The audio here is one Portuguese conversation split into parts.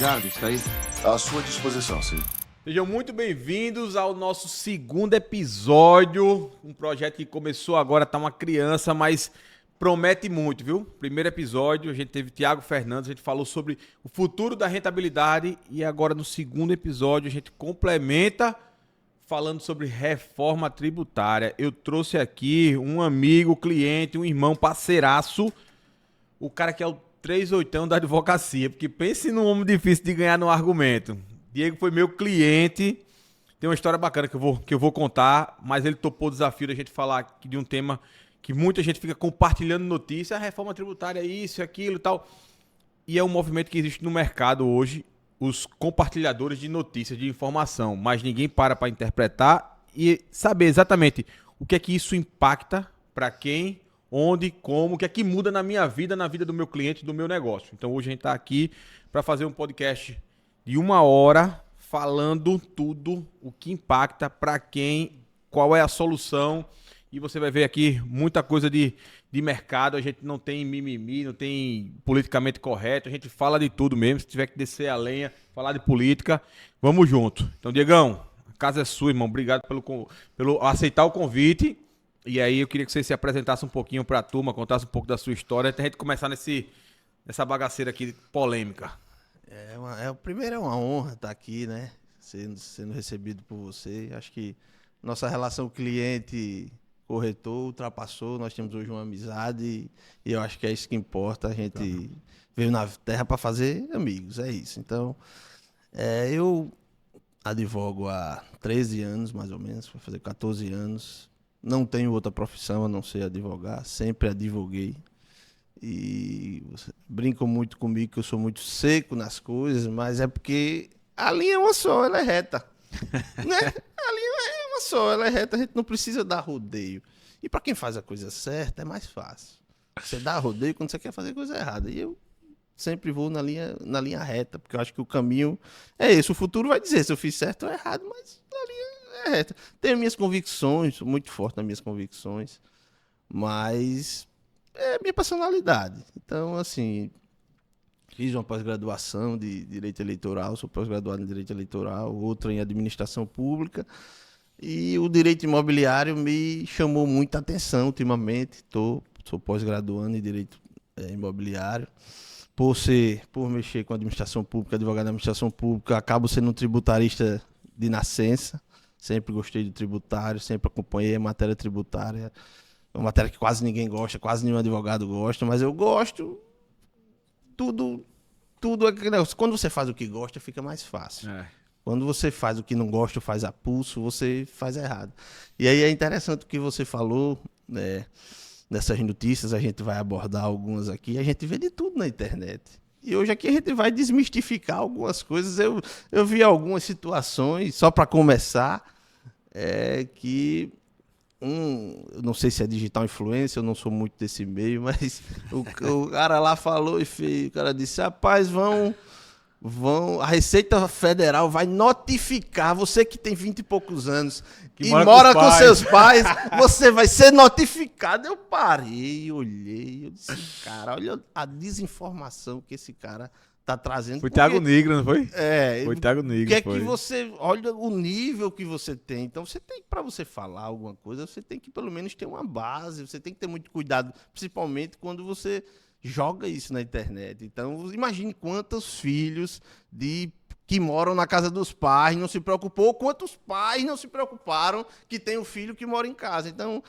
Jardim, está aí? À sua disposição, sim. Sejam muito bem-vindos ao nosso segundo episódio. Um projeto que começou agora, tá uma criança, mas promete muito, viu? Primeiro episódio, a gente teve Thiago Fernandes, a gente falou sobre o futuro da rentabilidade e agora no segundo episódio a gente complementa falando sobre reforma tributária. Eu trouxe aqui um amigo, cliente, um irmão, parceiraço, o cara que é o 38ão da advocacia, porque pense num homem difícil de ganhar no argumento. Diego foi meu cliente, tem uma história bacana que eu vou contar, mas ele topou o desafio da gente falar aqui de um tema que muita gente fica compartilhando notícia, a reforma tributária, isso, aquilo e tal. E é um movimento que existe no mercado hoje, os compartilhadores de notícias, de informação, mas ninguém para interpretar e saber exatamente o que é que isso impacta para quem, onde, como, o que é que muda na minha vida, na vida do meu cliente, do meu negócio. Então hoje a gente está aqui para fazer um podcast de 1 hora falando tudo o que impacta para quem, qual é a solução. E você vai ver aqui muita coisa de mercado, a gente não tem mimimi, não tem politicamente correto, a gente fala de tudo mesmo, se tiver que descer a lenha, falar de política, vamos junto. Então, Diegão, a casa é sua, irmão, obrigado pelo aceitar o convite. E aí eu queria que você se apresentasse um pouquinho para a turma, contasse um pouco da sua história, até a gente começar nessa bagaceira aqui polêmica. Primeiro é uma honra estar aqui, né? Sendo recebido por você. Acho que nossa relação cliente-corretor ultrapassou. Nós temos hoje uma amizade e eu acho que é isso que importa. A gente veio na Terra para fazer amigos, é isso. Então, eu advogo há 13 anos, mais ou menos, vai fazer 14 anos. Não tenho outra profissão a não ser advogar, sempre advoguei. E brincam muito comigo que eu sou muito seco nas coisas, mas é porque a linha é uma só, ela é reta. Né? A linha é uma só, ela é reta, a gente não precisa dar rodeio. E para quem faz a coisa certa é mais fácil. Você dá rodeio quando você quer fazer coisa errada. E eu sempre vou na linha reta, porque eu acho que o caminho é esse. O futuro vai dizer se eu fiz certo ou errado, mas a linha é reta. Tenho minhas convicções, sou muito forte nas minhas convicções, mas é minha personalidade. Então, assim, fiz uma pós-graduação de Direito Eleitoral, sou pós-graduado em Direito Eleitoral, outra em Administração Pública, e o Direito Imobiliário me chamou muita atenção ultimamente. Sou pós-graduando em Direito Imobiliário. Por mexer com Administração Pública, advogado da Administração Pública, acabo sendo um tributarista de nascença. Sempre gostei de tributário, sempre acompanhei a matéria tributária. É uma matéria que quase ninguém gosta, quase nenhum advogado gosta, mas eu gosto. Tudo quando você faz o que gosta, fica mais fácil. Quando você faz o que não gosta, faz a pulso, você faz errado. E aí é interessante o que você falou, né? Nessas notícias, a gente vai abordar algumas aqui, a gente vê de tudo na internet. E hoje aqui a gente vai desmistificar algumas coisas. Eu vi algumas situações, só para começar, que eu não sei se é digital influencer, eu não sou muito desse meio, mas o cara lá falou e o cara disse, rapaz, a Receita Federal vai notificar, você que tem 20 e poucos anos e mora com seus pais, você vai ser notificado. Eu parei, olhei, eu disse, cara, olha a desinformação que esse cara tá trazendo. Foi Thiago Negro, não foi? Foi Thiago Negro. Que é que você olha o nível que você tem. Então você tem, para você falar alguma coisa, você tem que pelo menos ter uma base, você tem que ter muito cuidado, principalmente quando você joga isso na internet. Então imagine quantos filhos que moram na casa dos pais não se preocupou, ou quantos pais não se preocuparam que tem um filho que mora em casa. Então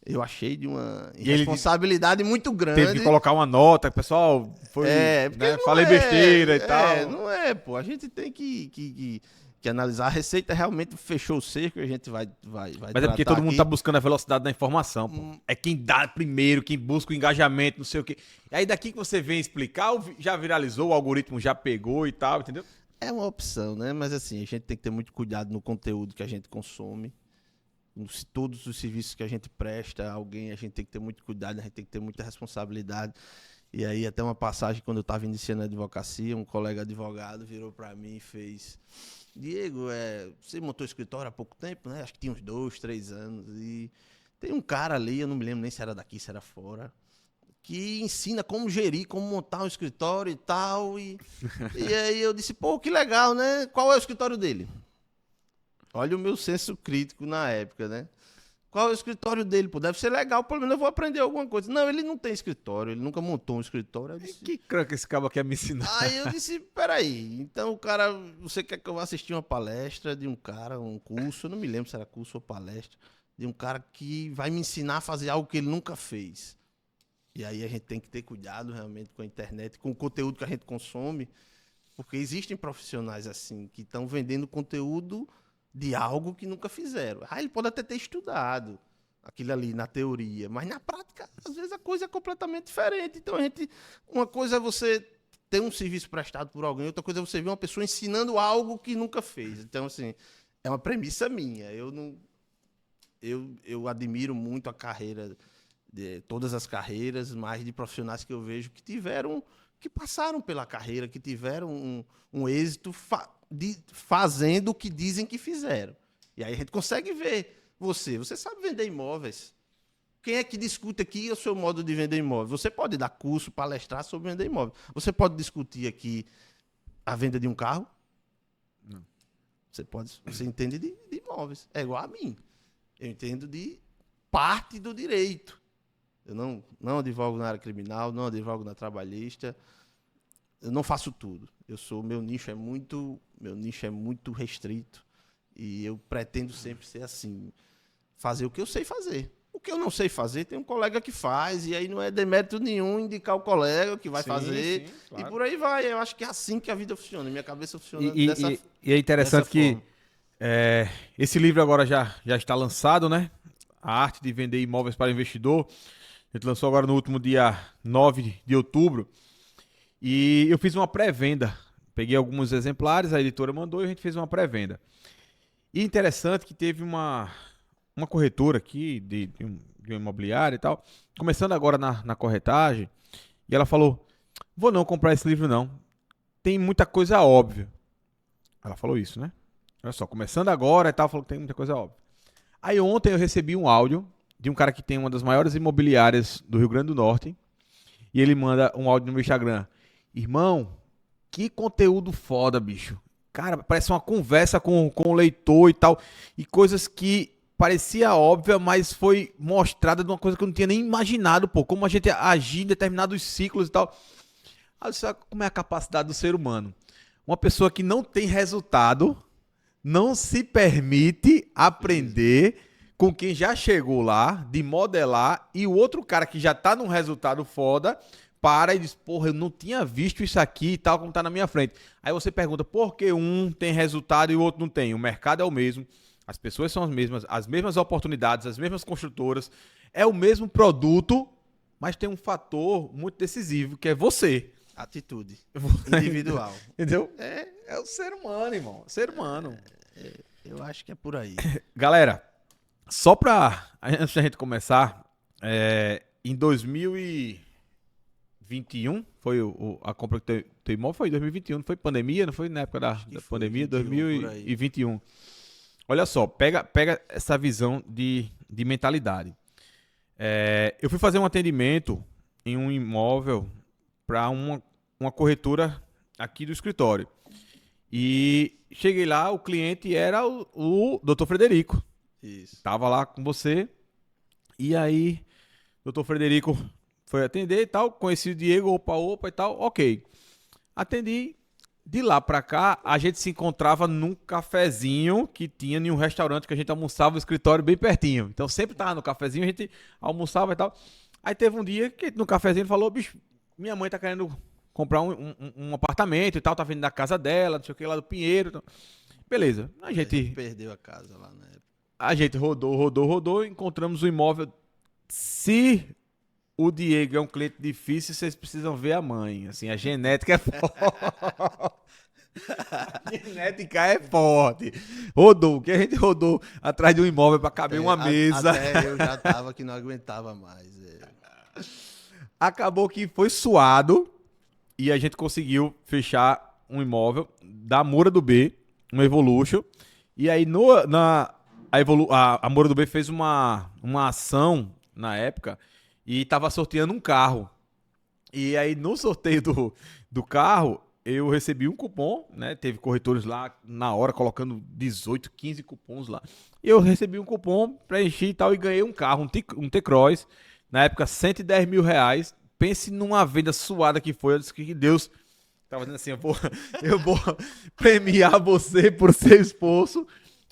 eu achei de uma responsabilidade muito grande. Teve que colocar uma nota, pessoal, falei besteira e tal. Não é, pô. A gente tem que analisar. A Receita realmente fechou o cerco e a gente vai Mas é porque todo mundo tá buscando a velocidade da informação, pô. É quem dá primeiro, quem busca o engajamento, não sei o quê. E aí daqui que você vem explicar, já viralizou, o algoritmo já pegou e tal, entendeu? É uma opção, né? Mas assim, a gente tem que ter muito cuidado no conteúdo que a gente consome. Todos os serviços que a gente presta a alguém, a gente tem que ter muito cuidado, a gente tem que ter muita responsabilidade. E aí até uma passagem, quando eu estava iniciando a advocacia, um colega advogado virou para mim e fez: Diego, você montou escritório há pouco tempo, né? Acho que tinha uns 2, 3 anos. E tem um cara ali, eu não me lembro nem se era daqui, se era fora, que ensina como gerir, como montar um escritório e tal. E aí eu disse, pô, que legal, né? Qual é o escritório dele? Olha o meu senso crítico na época, né? Qual é o escritório dele? Pô, deve ser legal, pelo menos eu vou aprender alguma coisa. Não, ele não tem escritório, ele nunca montou um escritório. Eu disse, Que cranca esse cabo quer me ensinar? aí eu disse, peraí, então o cara, você quer que eu vá assistir uma palestra de um cara, um curso, eu não me lembro se era curso ou palestra, de um cara que vai me ensinar a fazer algo que ele nunca fez. E aí a gente tem que ter cuidado realmente com a internet, com o conteúdo que a gente consome, porque existem profissionais assim, que estão vendendo conteúdo de algo que nunca fizeram. Ah, ele pode até ter estudado aquilo ali na teoria, mas na prática, às vezes a coisa é completamente diferente. Então uma coisa é você ter um serviço prestado por alguém, outra coisa é você ver uma pessoa ensinando algo que nunca fez. Então, assim, é uma premissa minha. Eu admiro muito a carreira, de todas as carreiras, mas de profissionais que eu vejo que passaram pela carreira, que tiveram um êxito fazendo o que dizem que fizeram. E aí a gente consegue ver você sabe vender imóveis. Quem é que discute aqui o seu modo de vender imóvel? Você pode dar curso, palestrar sobre vender imóvel. Você pode discutir aqui a venda de um carro? Não. Você entende de imóveis. É igual a mim. Eu entendo de parte do direito. Eu não advogo na área criminal, não advogo na trabalhista. Eu não faço tudo. Meu nicho é muito restrito e eu pretendo sempre ser assim, fazer o que eu sei fazer. O que eu não sei fazer, tem um colega que faz e aí não é demérito nenhum indicar o colega que vai fazer, sim, claro. E por aí vai. Eu acho que é assim que a vida funciona. Minha cabeça funciona dessa forma. E é interessante que esse livro agora já está lançado, né? A Arte de Vender Imóveis para Investidor. A gente lançou agora no último dia 9 de outubro. E eu fiz uma pré-venda. Peguei alguns exemplares, a editora mandou e a gente fez uma pré-venda. E interessante que teve uma corretora aqui de uma imobiliária e tal, começando agora na corretagem, e ela falou, vou não comprar esse livro não, tem muita coisa óbvia. Ela falou isso, né? Olha só, começando agora e tal, falou que tem muita coisa óbvia. Aí ontem eu recebi um áudio de um cara que tem uma das maiores imobiliárias do Rio Grande do Norte, e ele manda um áudio no meu Instagram. Irmão, que conteúdo foda, bicho. Cara, parece uma conversa com o leitor e tal. E coisas que parecia óbvia, mas foi mostrada de uma coisa que eu não tinha nem imaginado, pô. Como a gente agir em determinados ciclos e tal. Olha só como é a capacidade do ser humano. Uma pessoa que não tem resultado, não se permite aprender com quem já chegou lá, de modelar, e o outro cara que já tá num resultado foda, para e diz, porra, eu não tinha visto isso aqui e tal, como tá na minha frente. Aí você pergunta, por que um tem resultado e o outro não tem? O mercado é o mesmo, as pessoas são as mesmas oportunidades, as mesmas construtoras, é o mesmo produto, mas tem um fator muito decisivo, que é você. Atitude individual. Entendeu? É o ser humano, irmão. Ser humano. Eu acho que é por aí. Galera, só pra... Antes da gente começar, em 2021, foi a compra do teu imóvel, foi em 2021, não foi pandemia, não foi na época da pandemia, 2021. Olha só, pega essa visão de mentalidade. Eu fui fazer um atendimento em um imóvel para uma corretora aqui do escritório. E cheguei lá, o cliente era o Dr. Frederico. Isso. Tava lá com você. E aí, o Dr. Frederico foi atender e tal. Conheci o Diego, opa e tal. Ok. Atendi. De lá pra cá, a gente se encontrava num cafezinho que tinha em um restaurante que a gente almoçava no escritório bem pertinho. Então sempre tava no cafezinho, a gente almoçava e tal. Aí teve um dia que no cafezinho ele falou, bicho, minha mãe tá querendo comprar um apartamento e tal, tá vindo da casa dela, não sei o que, lá do Pinheiro. Então... Beleza. A gente perdeu a casa lá na época. A gente rodou, encontramos o imóvel. Se o Diego é um cliente difícil, vocês precisam ver a mãe. Assim, a genética é forte. A genética é forte. Rodou, que a gente rodou atrás de um imóvel para caber uma mesa. Até eu já tava que não aguentava mais. Acabou que foi suado e a gente conseguiu fechar um imóvel da Moura do B, um Evolution. E aí a Moura do B fez uma ação na época e tava sorteando um carro. E aí, no sorteio do carro, eu recebi um cupom, né? Teve corretores lá na hora colocando 18, 15 cupons lá. E eu recebi um cupom, preenchi e tal, e ganhei um carro, um T-Cross. Na época, R$ 110 mil. Pense numa venda suada que foi. Eu disse que Deus tava dizendo assim: eu vou premiar você por seu esforço.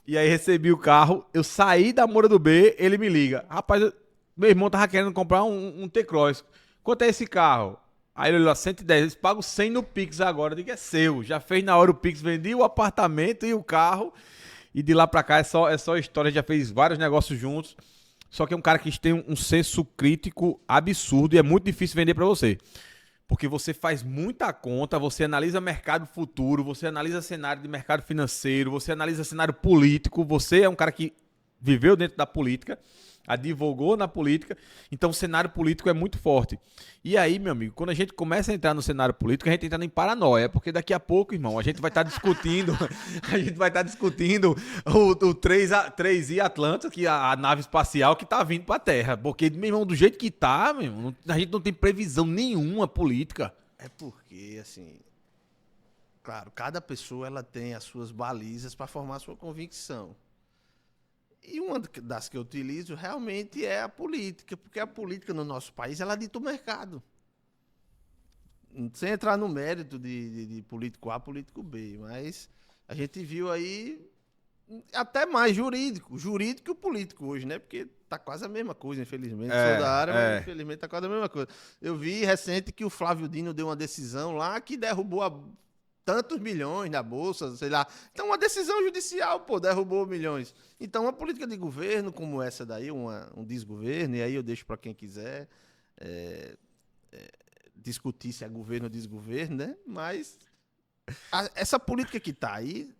E aí recebi o carro, eu saí da Moura do B, ele me liga. Rapaz, meu irmão tava querendo comprar um T-Cross. Quanto é esse carro? Aí ele olhou, 110, eu pago 100 no Pix agora. Eu digo, é seu. Já fez na hora o Pix, vendi o apartamento e o carro. E de lá pra cá é só história, já fez vários negócios juntos. Só que é um cara que tem um senso crítico absurdo e é muito difícil vender pra você. Porque você faz muita conta, você analisa mercado futuro, você analisa cenário de mercado financeiro, você analisa cenário político, você é um cara que viveu dentro da política, advogou na política, então o cenário político é muito forte. E aí, meu amigo, quando a gente começa a entrar no cenário político, a gente entra em paranoia, porque daqui a pouco, irmão, a gente vai estar discutindo, o 3i Atlanta, que é a nave espacial que tá vindo pra Terra, porque, meu irmão, do jeito que tá, meu irmão, a gente não tem previsão nenhuma política. É porque, assim, claro, cada pessoa ela tem as suas balizas para formar a sua convicção. E uma das que eu utilizo realmente é a política, porque a política no nosso país ela dita o mercado. Sem entrar no mérito de político A, político B, mas a gente viu aí até mais jurídico que o político hoje, né? Porque tá quase a mesma coisa, infelizmente. Sou da área, mas infelizmente tá quase a mesma coisa. Eu vi recente que o Flávio Dino deu uma decisão lá que derrubou tantos milhões na bolsa, sei lá. Então, uma decisão judicial, pô, derrubou milhões. Então, uma política de governo como essa daí, um desgoverno, e aí eu deixo para quem quiser discutir se é governo ou desgoverno, né? Mas essa política que tá aí,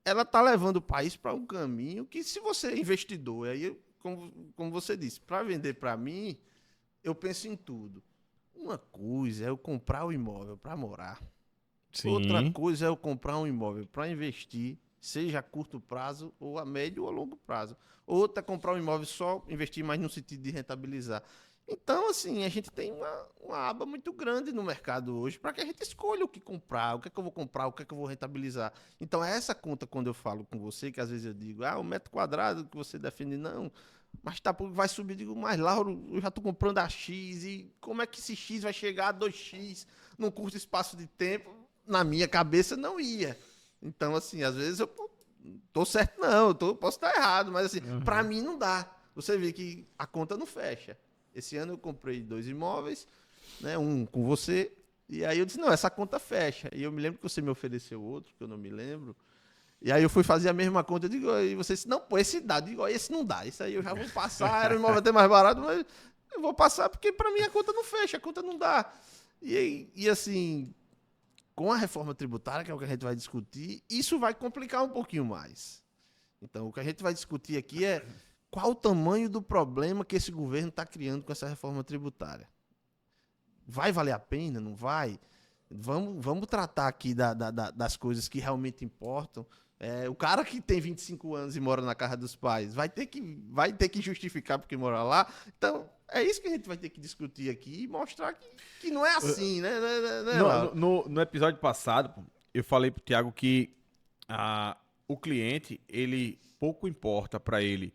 ela tá levando o país para um caminho que, se você é investidor, aí, como você disse, para vender para mim, eu penso em tudo. Uma coisa é eu comprar o imóvel para morar. Sim. Outra coisa é eu comprar um imóvel para investir, seja a curto prazo ou a médio ou a longo prazo. Outra é comprar um imóvel só investir mais no sentido de rentabilizar. Então, assim, a gente tem uma aba muito grande no mercado hoje para que a gente escolha o que comprar, o que é que eu vou comprar, o que é que eu vou rentabilizar. Então, é essa conta quando eu falo com você, que às vezes eu digo, o metro quadrado que você defende, não, mas tá, vai subir, eu digo, mas Lauro, eu já estou comprando a X, e como é que esse X vai chegar a 2X num curto espaço de tempo? Na minha cabeça não ia. Então, assim, às vezes eu tô certo, não, posso estar errado, mas assim, para mim não dá. Você vê que a conta não fecha. Esse ano eu comprei 2 imóveis, né, um com você, e aí eu disse, não, essa conta fecha. E eu me lembro que você me ofereceu outro, que eu não me lembro. E aí eu fui fazer a mesma conta, eu digo, e você disse, não, pô, esse dá. Eu digo, esse não dá, esse aí eu já vou passar, era um imóvel até mais barato, mas eu vou passar porque para mim a conta não fecha, a conta não dá. E assim, com a reforma tributária, que é o que a gente vai discutir, isso vai complicar um pouquinho mais. Então, o que a gente vai discutir aqui é qual o tamanho do problema que esse governo está criando com essa reforma tributária. Vai valer a pena? Não vai? Vamos tratar aqui das coisas que realmente importam. O cara que tem 25 anos e mora na casa dos pais vai ter que justificar porque mora lá. Então, é isso que a gente vai ter que discutir aqui e mostrar que não é assim, né? No episódio passado, eu falei pro Thiago que o cliente, ele pouco importa para ele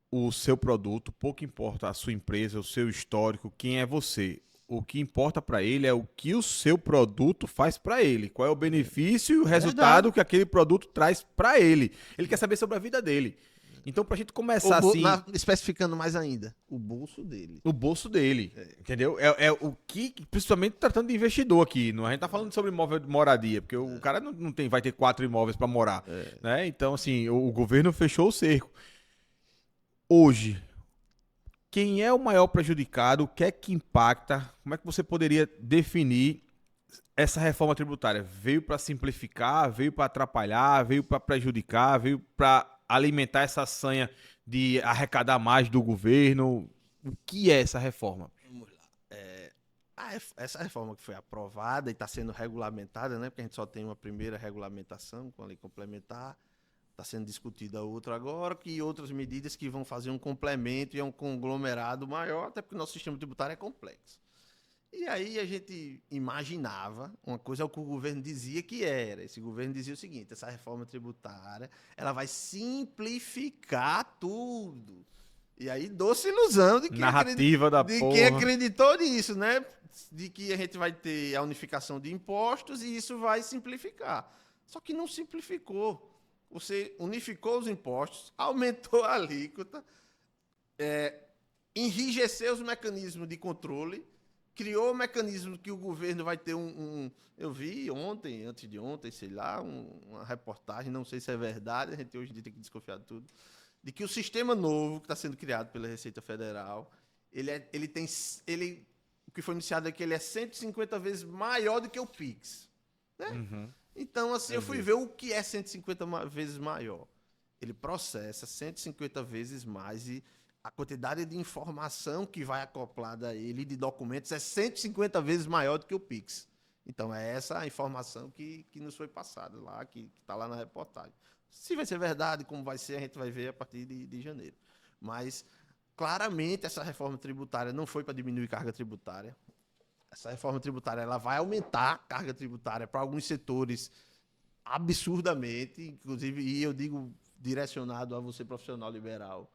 o seu produto, pouco importa a sua empresa, o seu histórico, quem é você. O que importa para ele é o que o seu produto faz para ele. Qual é o benefício e o resultado que aquele produto traz para ele. Ele quer saber sobre a vida dele. Então, pra gente começar assim... Especificando mais ainda, o bolso dele. O bolso dele, entendeu? É o que, principalmente tratando de investidor aqui. A gente tá falando sobre imóvel de moradia, porque o cara não vai ter 4 imóveis para morar. Né? Então, assim, o governo fechou o cerco. Hoje, quem é o maior prejudicado? O que é que impacta? Como é que você poderia definir essa reforma tributária? Veio para simplificar, veio para atrapalhar, veio para prejudicar, veio para alimentar essa sanha de arrecadar mais do governo? O que é essa reforma? Vamos lá. Essa reforma que foi aprovada e está sendo regulamentada, né? Porque a gente só tem uma primeira regulamentação com a lei complementar. Está sendo discutida outra agora, e outras medidas que vão fazer um complemento e é um conglomerado maior, até porque o nosso sistema tributário é complexo. E aí a gente imaginava, uma coisa é o que o governo dizia que era. Esse governo dizia o seguinte: essa reforma tributária ela vai simplificar tudo. E aí doce ilusão de Narrativa da de porra. quem acreditou nisso, né? De que a gente vai ter a unificação de impostos e isso vai simplificar. Só que não simplificou. Você unificou os impostos, aumentou a alíquota, enrijeceu os mecanismos de controle, criou um mecanismo que o governo vai ter eu vi ontem, antes de ontem, sei lá, uma reportagem, não sei se é verdade, a gente hoje em dia tem que desconfiar de tudo, de que o sistema novo que está sendo criado pela Receita Federal, o que foi iniciado é que ele é 150 vezes maior do que o PIX. Né? Uhum. Então, assim, eu fui ver o que é 150 vezes maior. Ele processa 150 vezes mais e a quantidade de informação que vai acoplada a ele, de documentos, é 150 vezes maior do que o PIX. Então, é essa a informação que nos foi passada lá, que está lá na reportagem. Se vai ser verdade, como vai ser, a gente vai ver a partir de janeiro. Mas, claramente, essa reforma tributária não foi para diminuir carga tributária. Essa reforma tributária ela vai aumentar a carga tributária para alguns setores absurdamente, inclusive, e eu digo direcionado a você, profissional liberal,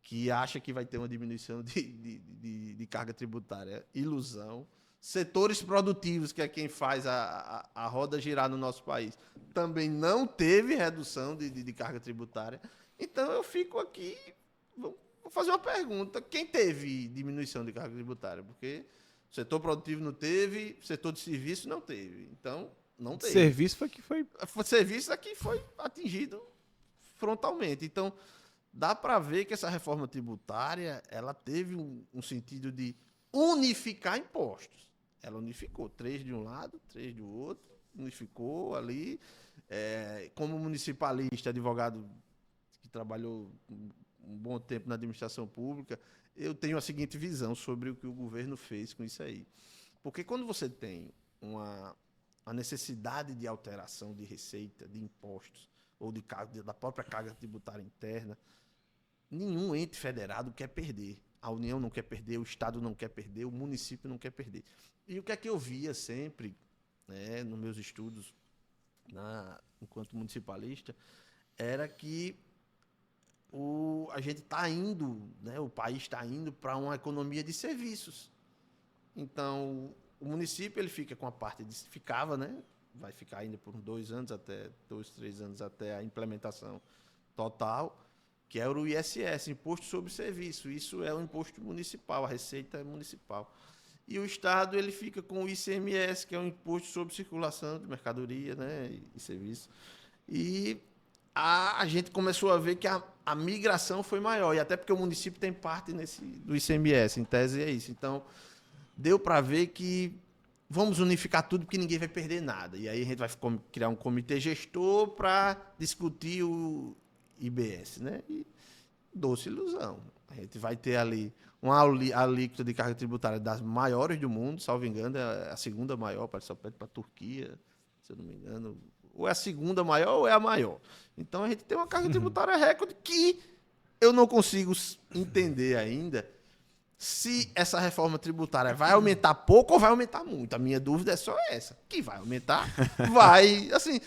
que acha que vai ter uma diminuição de carga tributária. Ilusão. Setores produtivos, que é quem faz a roda girar no nosso país, também não teve redução de carga tributária. Então, eu fico aqui, vou fazer uma pergunta. Quem teve diminuição de carga tributária? Porque o setor produtivo não teve, o setor de serviço não teve. Então, não teve. Serviço foi que foi. O serviço aqui foi atingido frontalmente. Então, dá para ver que essa reforma tributária ela teve um sentido de unificar impostos. Ela unificou 3 de um lado, 3 do outro, unificou ali. Como municipalista, advogado que trabalhou um bom tempo na administração pública, eu tenho a seguinte visão sobre o que o governo fez com isso aí. Porque quando você tem a necessidade de alteração de receita, de impostos, ou da própria carga tributária interna, nenhum ente federado quer perder. A União não quer perder, o Estado não quer perder, o município não quer perder. E o que é que eu via sempre, né, nos meus estudos enquanto municipalista, era que a gente está indo, né, o país está indo para uma economia de serviços. Então, o município ele fica com a parte ficava, né, vai ficar ainda por 2 anos, 3 anos até a implementação total, que é o ISS, Imposto sobre Serviço. Isso é o imposto municipal, a receita é municipal. E o Estado ele fica com o ICMS, que é o Imposto sobre Circulação de Mercadoria, né, e Serviço. E a gente começou a ver que a migração foi maior, e até porque o município tem parte do ICMS, em tese é isso. Então, deu para ver que vamos unificar tudo, porque ninguém vai perder nada. E aí a gente vai criar um comitê gestor para discutir o IBS, né? E doce ilusão. A gente vai ter ali uma alíquota de carga tributária das maiores do mundo, salvo engano, é a segunda maior, parece só perto para a Turquia, se eu não me engano. Ou é a segunda maior ou é a maior. Então a gente tem uma carga tributária recorde que eu não consigo entender ainda se essa reforma tributária vai aumentar pouco ou vai aumentar muito. A minha dúvida é só essa. Que vai aumentar, vai. Assim,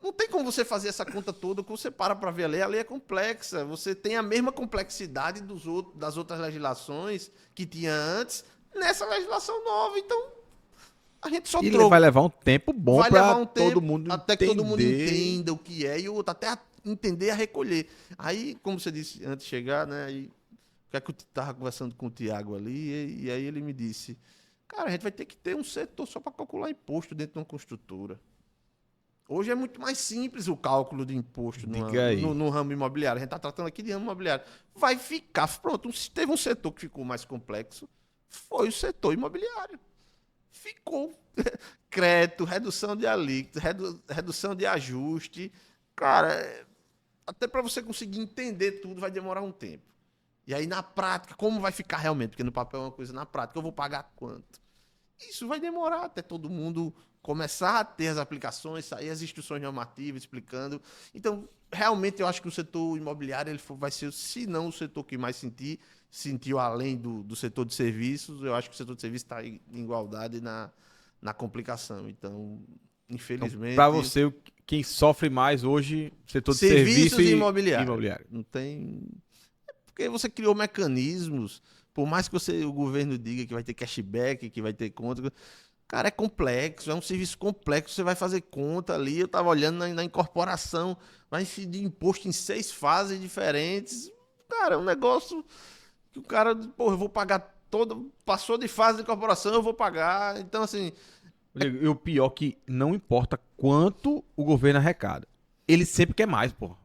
não tem como você fazer essa conta toda quando você para ver a lei é complexa. Você tem a mesma complexidade das outras legislações que tinha antes nessa legislação nova. Então, a gente só troca. Vai levar um tempo bom para todo mundo até que entender. todo mundo entenda o que é e o outro até entender a recolher. Aí, como você disse antes de chegar, né? Aí, o que é que eu estava conversando com o Tiago ali, e aí ele me disse, cara, a gente vai ter que ter um setor só para calcular imposto dentro de uma construtora. Hoje é muito mais simples o cálculo de imposto no ramo imobiliário. A gente está tratando aqui de ramo imobiliário. Vai ficar, pronto, se teve um setor que ficou mais complexo, foi o setor imobiliário. Ficou crédito, redução de alíquota, redução de ajuste. Cara, até para você conseguir entender tudo vai demorar um tempo. E aí, na prática, como vai ficar realmente? Porque no papel é uma coisa, na prática, eu vou pagar quanto? Isso vai demorar até todo mundo começar a ter as aplicações, sair as instruções normativas explicando. Então, realmente, eu acho que o setor imobiliário vai ser, se não o setor que mais sentiu além do setor de serviços, eu acho que o setor de serviços está em igualdade na complicação. Então, infelizmente... Para você, quem sofre mais hoje, setor de serviços serviço e e imobiliário. Não tem... Porque você criou mecanismos, por mais que o governo diga que vai ter cashback, que vai ter conta... Cara, é complexo, é um serviço complexo, você vai fazer conta ali, eu estava olhando na incorporação, vai incidir imposto em 6 fases diferentes. Cara, é um negócio que o cara, pô, eu vou pagar todo, passou de fase de incorporação, eu vou pagar. Então, assim... E o pior é que não importa quanto o governo arrecada, ele sempre quer mais, pô.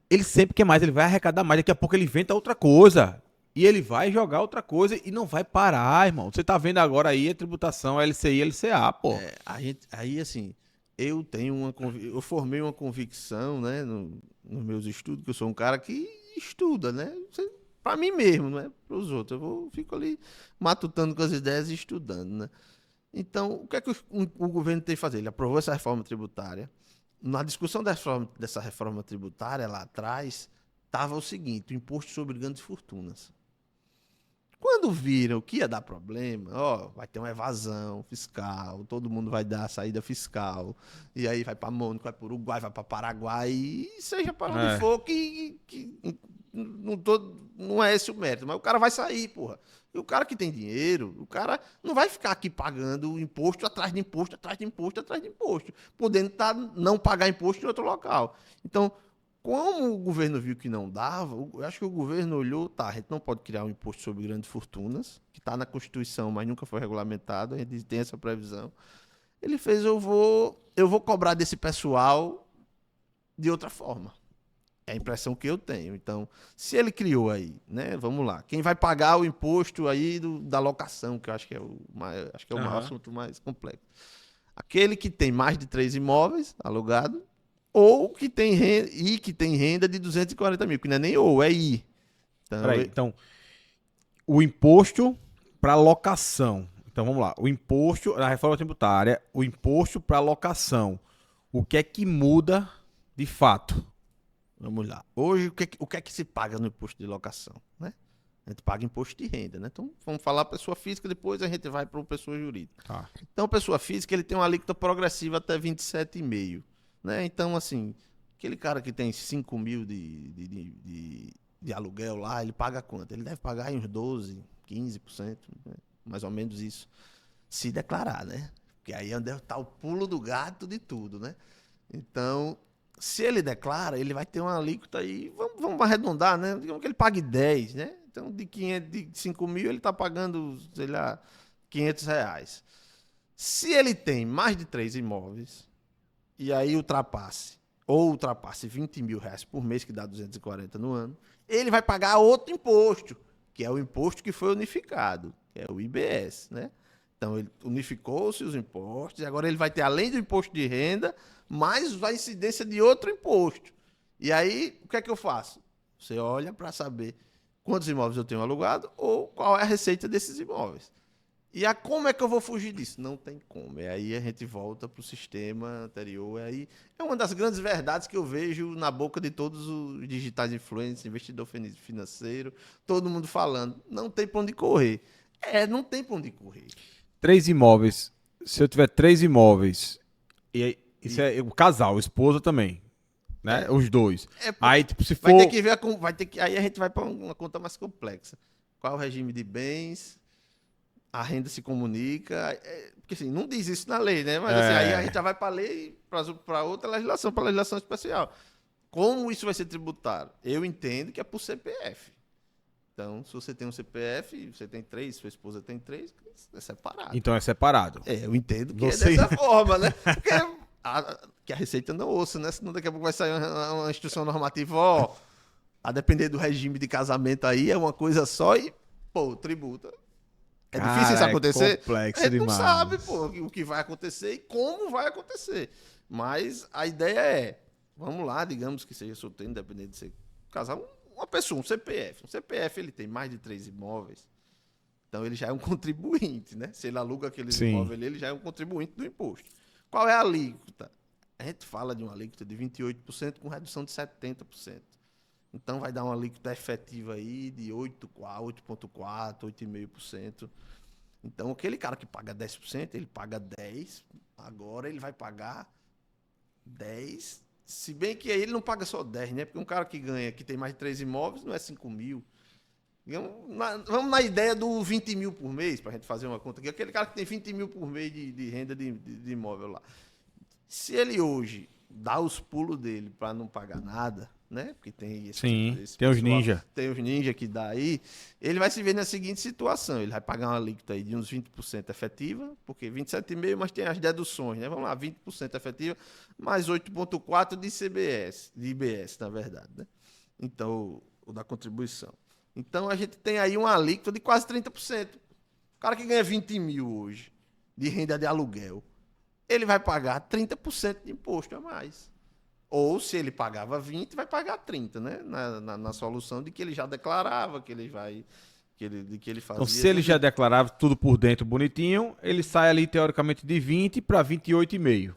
Ele sempre quer mais, ele vai arrecadar mais, daqui a pouco ele inventa outra coisa. E ele vai jogar outra coisa e não vai parar, irmão. Você tá vendo agora aí a tributação LCI, LCA, pô. Aí, assim, eu formei uma convicção, né, nos meus estudos, que eu sou um cara que estuda, né? Para mim mesmo, não é para os outros. Fico ali matutando com as ideias e estudando, né? Então, o que é que o governo tem que fazer? Ele aprovou essa reforma tributária. Na discussão dessa reforma tributária, lá atrás, estava o seguinte: o imposto sobre grandes fortunas. Quando viram que ia dar problema, vai ter uma evasão fiscal, todo mundo vai dar saída fiscal, e aí vai para Mônaco, vai para Uruguai, vai para Paraguai, e seja para onde for, que não é esse o mérito, mas o cara vai sair, porra. E o cara que tem dinheiro, o cara não vai ficar aqui pagando imposto atrás de imposto, atrás de imposto, atrás de imposto, podendo não pagar imposto em outro local. Então, como o governo viu que não dava, eu acho que o governo olhou, a gente não pode criar um imposto sobre grandes fortunas, que está na Constituição, mas nunca foi regulamentado, a gente tem essa previsão. Ele fez, eu vou cobrar desse pessoal de outra forma. É a impressão que eu tenho. Então, se ele criou aí, né, vamos lá, quem vai pagar o imposto aí da locação, que eu acho que é o maior assunto mais complexo. Aquele que tem mais de 3 imóveis alugados, ou que tem renda de 240 mil, que não é nem ou, é I. Então, o imposto para locação. Então, vamos lá. O imposto, na reforma tributária, o imposto para locação. O que é que muda de fato? Vamos lá. Hoje, o que é que se paga no imposto de locação, né? A gente paga imposto de renda, né? Então, vamos falar pessoa física, depois a gente vai para pessoa jurídica. Tá. Então, pessoa física, ele tem uma alíquota progressiva até 27,5%. Né? Então, assim, aquele cara que tem 5 mil de aluguel lá, ele paga quanto? Ele deve pagar uns 12%, 15%, né? Mais ou menos isso, se declarar, né? Porque aí é onde está o pulo do gato de tudo, né? Então, se ele declara, ele vai ter uma alíquota aí, vamos arredondar, né? Digamos que ele pague 10, né? Então, de 5 mil, ele está pagando, sei lá, R$500. Se ele tem mais de 3 imóveis, e aí ultrapasse 20 mil reais por mês, que dá 240 no ano, ele vai pagar outro imposto, que é o imposto que foi unificado, que é o IBS, né? Então, ele unificou-se os impostos, e agora ele vai ter, além do imposto de renda, mais a incidência de outro imposto. E aí, o que é que eu faço? Você olha para saber quantos imóveis eu tenho alugado ou qual é a receita desses imóveis. E como é que eu vou fugir disso? Não tem como. E aí a gente volta para o sistema anterior. Aí é uma das grandes verdades que eu vejo na boca de todos os digitais influencers, investidor financeiro, todo mundo falando. Não tem para onde correr. Não tem para onde correr. 3 imóveis. Se eu tiver 3 imóveis, isso é o casal, o esposo também, né? Os dois. Aí, tipo, se for... Aí a gente vai para uma conta mais complexa. Qual é o regime de bens? A renda se comunica, porque assim, não diz isso na lei, né? Mas assim, aí a gente já vai para a lei, para outra legislação, para legislação especial. Como isso vai ser tributado? Eu entendo que é por CPF. Então, se você tem um CPF, você tem 3, sua esposa tem 3, é separado. Então é separado. Eu entendo que é dessa forma, né? Porque que a Receita não ouça, né? Senão daqui a pouco vai sair uma instrução normativa, a depender do regime de casamento aí, é uma coisa só e, tributa. É difícil isso acontecer? É complexo a gente demais. não sabe, o que vai acontecer e como vai acontecer. Mas a ideia vamos lá, digamos que seja solteiro, independente de ser casal, uma pessoa, um CPF. Um CPF, ele tem mais de 3 imóveis. Então ele já é um contribuinte, né? Se ele aluga aqueles Sim. imóveis ali, ele já é um contribuinte do imposto. Qual é a alíquota? A gente fala de uma alíquota de 28% com redução de 70%. Então vai dar uma alíquota efetiva aí de 8,4%, 8,5%. Então aquele cara que paga 10%, ele paga 10%, agora ele vai pagar 10%. Se bem que aí ele não paga só 10, né? Porque um cara que ganha, que tem mais de 3 imóveis, não é 5 mil. Vamos na ideia do 20 mil por mês, para a gente fazer uma conta aqui. Aquele cara que tem 20 mil por mês de renda de imóvel lá. Se ele hoje dá os pulos dele para não pagar nada, né? Porque tem Sim, tem os ninja. Tem os ninja que dá aí. Ele vai se ver na seguinte situação. Ele vai pagar uma alíquota aí de uns 20% efetiva, porque 27,5%, mas tem as deduções, né? Vamos lá, 20% efetiva, mais 8,4% de CBS, de IBS, na verdade, né? Então, o da contribuição. Então, a gente tem aí uma alíquota de quase 30%. O cara que ganha 20 mil hoje de renda de aluguel, ele vai pagar 30% de imposto a mais. Ou, se ele pagava 20, vai pagar 30, né? Na solução de que ele já declarava, que ele vai... de que ele fazia. Então, se ele já declarava tudo por dentro bonitinho, ele sai ali, teoricamente, de 20 para 28,5%.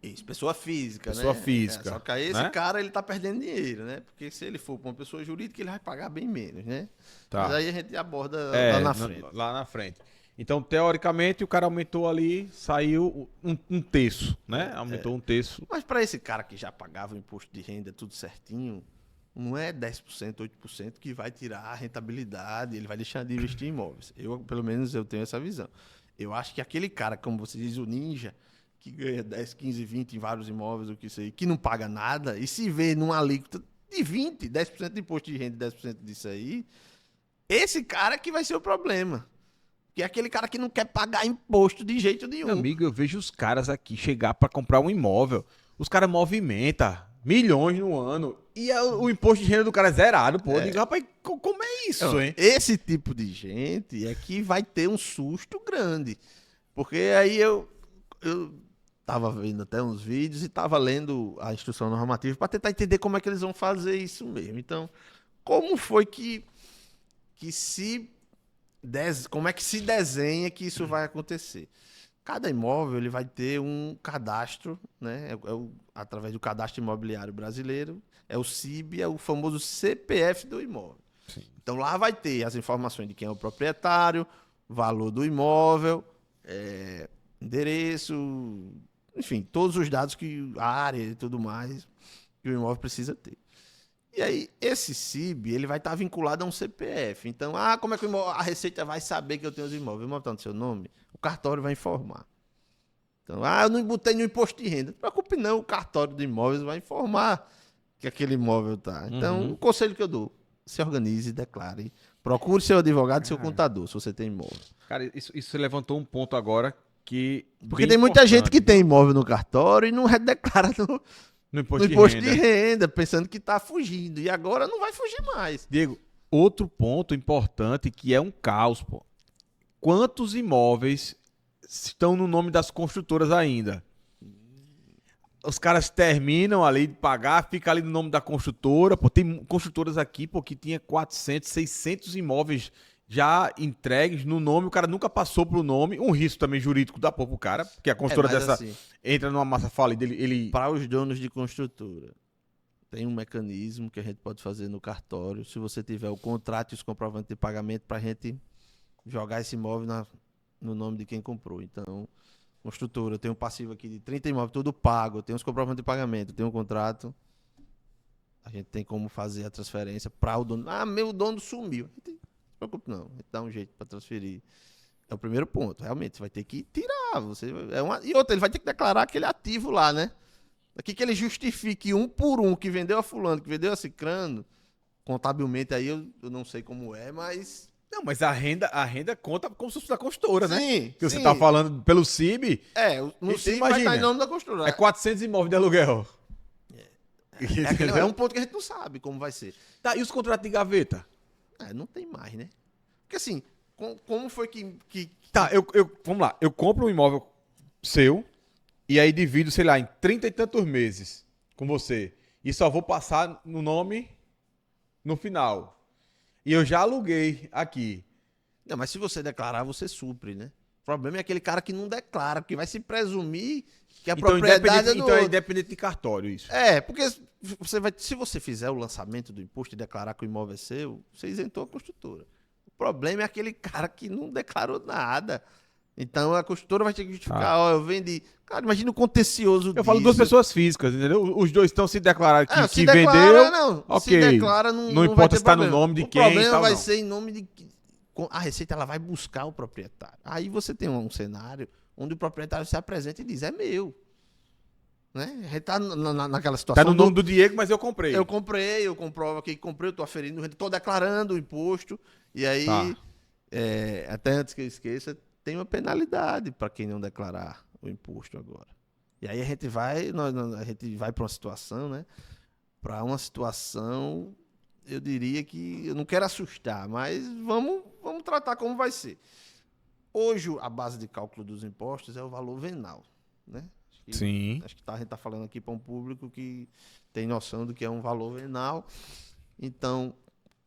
Isso, pessoa física, né? Pessoa física. Só que aí esse né? cara, ele tá perdendo dinheiro, né? Porque se ele for para uma pessoa jurídica, ele vai pagar bem menos, né? Tá. Mas aí a gente aborda lá na frente. Lá na frente. Então, teoricamente, o cara aumentou ali, saiu um terço, né? Aumentou um terço. Mas para esse cara que já pagava o imposto de renda tudo certinho, não é 10%, 8% que vai tirar a rentabilidade, ele vai deixar de investir em imóveis. Pelo menos, eu tenho essa visão. Eu acho que aquele cara, como você diz, o ninja, que ganha 10, 15, 20 em vários imóveis, o que isso aí, que não paga nada, e se vê numa alíquota de 20, 10% de imposto de renda e 10% disso aí, esse cara que vai ser o problema. Que é aquele cara que não quer pagar imposto de jeito nenhum. Meu amigo, eu vejo os caras aqui chegar para comprar um imóvel. Os caras movimentam milhões no ano e o imposto de renda do cara é zerado, pô. Eu digo, rapaz, como é isso, Não, hein? esse tipo de gente é que vai ter um susto grande. Porque aí eu tava vendo até uns vídeos e tava lendo a instrução normativa para tentar entender como é que eles vão fazer isso mesmo. Então, como foi que como é que se desenha que isso vai acontecer? Cada imóvel ele vai ter um cadastro, né? Através do Cadastro Imobiliário Brasileiro, é o CIB, é o famoso CPF do imóvel. Sim. Então lá vai ter as informações de quem é o proprietário, valor do imóvel, endereço, enfim, todos os dados a área e tudo mais que o imóvel precisa ter. E aí, esse CIB, ele vai estar vinculado a um CPF. Então, como é que a Receita vai saber que eu tenho os imóveis? O imóvel está no seu nome? O cartório vai informar. Então, eu não botei no imposto de renda. Não se preocupe não, o cartório de imóveis vai informar que aquele imóvel está. Então, o conselho que eu dou, se organize, declare. Procure seu advogado e seu contador, se você tem imóvel. Cara, isso levantou um ponto agora que... Porque bem tem muita gente que importante. tem imóvel no cartório e não declara No no imposto, imposto de de renda. renda, pensando que está fugindo. E agora não vai fugir mais. Diego, outro ponto importante que é um caos, pô. Quantos imóveis estão no nome das construtoras ainda? Os caras terminam ali de pagar, fica ali no nome da construtora. Pô, tem construtoras aqui, pô, que tinha 400, 600 imóveis já entregues no nome, o cara nunca passou pro nome. Um risco também jurídico dá pouco pro cara, porque a construtora mas dessa assim, entra numa massa falida, ele... para os donos de construtora, tem um mecanismo que a gente pode fazer no cartório, se você tiver o contrato e os comprovantes de pagamento, para a gente jogar esse imóvel no nome de quem comprou. Então, construtora, eu tenho um passivo aqui de 30 imóveis, tudo pago, eu tenho os comprovantes de pagamento, eu tenho um contrato, a gente tem como fazer a transferência para o dono. Meu dono sumiu. Não se preocupe não, a gente dá um jeito para transferir. É o primeiro ponto, realmente, você vai ter que tirar. E outra, ele vai ter que declarar aquele ativo lá, né? Aqui que ele justifique um por um que vendeu a fulano, que vendeu a cicrano, contabilmente aí eu não sei como é, mas... Não, mas a renda conta como se fosse da construtora, né? Sim, Que você sim. tá falando pelo CIB, No E CIB imagina, vai estar em nome da construtora. é 400 imóveis de aluguel. É um ponto que a gente não sabe como vai ser. Tá, e os contratos de gaveta? Não tem mais, né? Porque assim, como foi que Tá, vamos lá. Eu compro um imóvel seu e aí divido, sei lá, em 30 e tantos meses com você. E só vou passar no nome no final. E eu já aluguei aqui. Não, mas se você declarar, você supre, né? O problema é aquele cara que não declara, que vai se presumir que a propriedade é do então é outro. independente de cartório isso. Porque se você fizer o lançamento do imposto e declarar que o imóvel é seu, você isentou a construtora. O problema é aquele cara que não declarou nada. Então a construtora vai ter que justificar, ó, eu vendi. Cara, imagina o contencioso Eu falo duas pessoas físicas, entendeu? Os dois estão se declarando que, se que declara, vendeu. não. Ok. Se declara, não vai importa ter se tá no problema. nome de o quem e problema tal, vai não. ser em nome de... A Receita ela vai buscar o proprietário. Aí você tem um cenário onde o proprietário se apresenta e diz, é meu. Né? A gente tá naquela situação Tá no nome do Diego, mas eu comprei. Eu comprei, eu comprovo aqui que comprei, eu tô aferindo, tô declarando o imposto. E aí, Tá. até antes que eu esqueça, tem uma penalidade para quem não declarar o imposto agora. E aí a gente vai para uma situação, né? Para uma situação, eu diria que eu não quero assustar, mas vamos tratar como vai ser. Hoje a base de cálculo dos impostos é o valor venal, né? Sim. Acho que a gente está falando aqui para um público que tem noção do que é um valor venal. Então,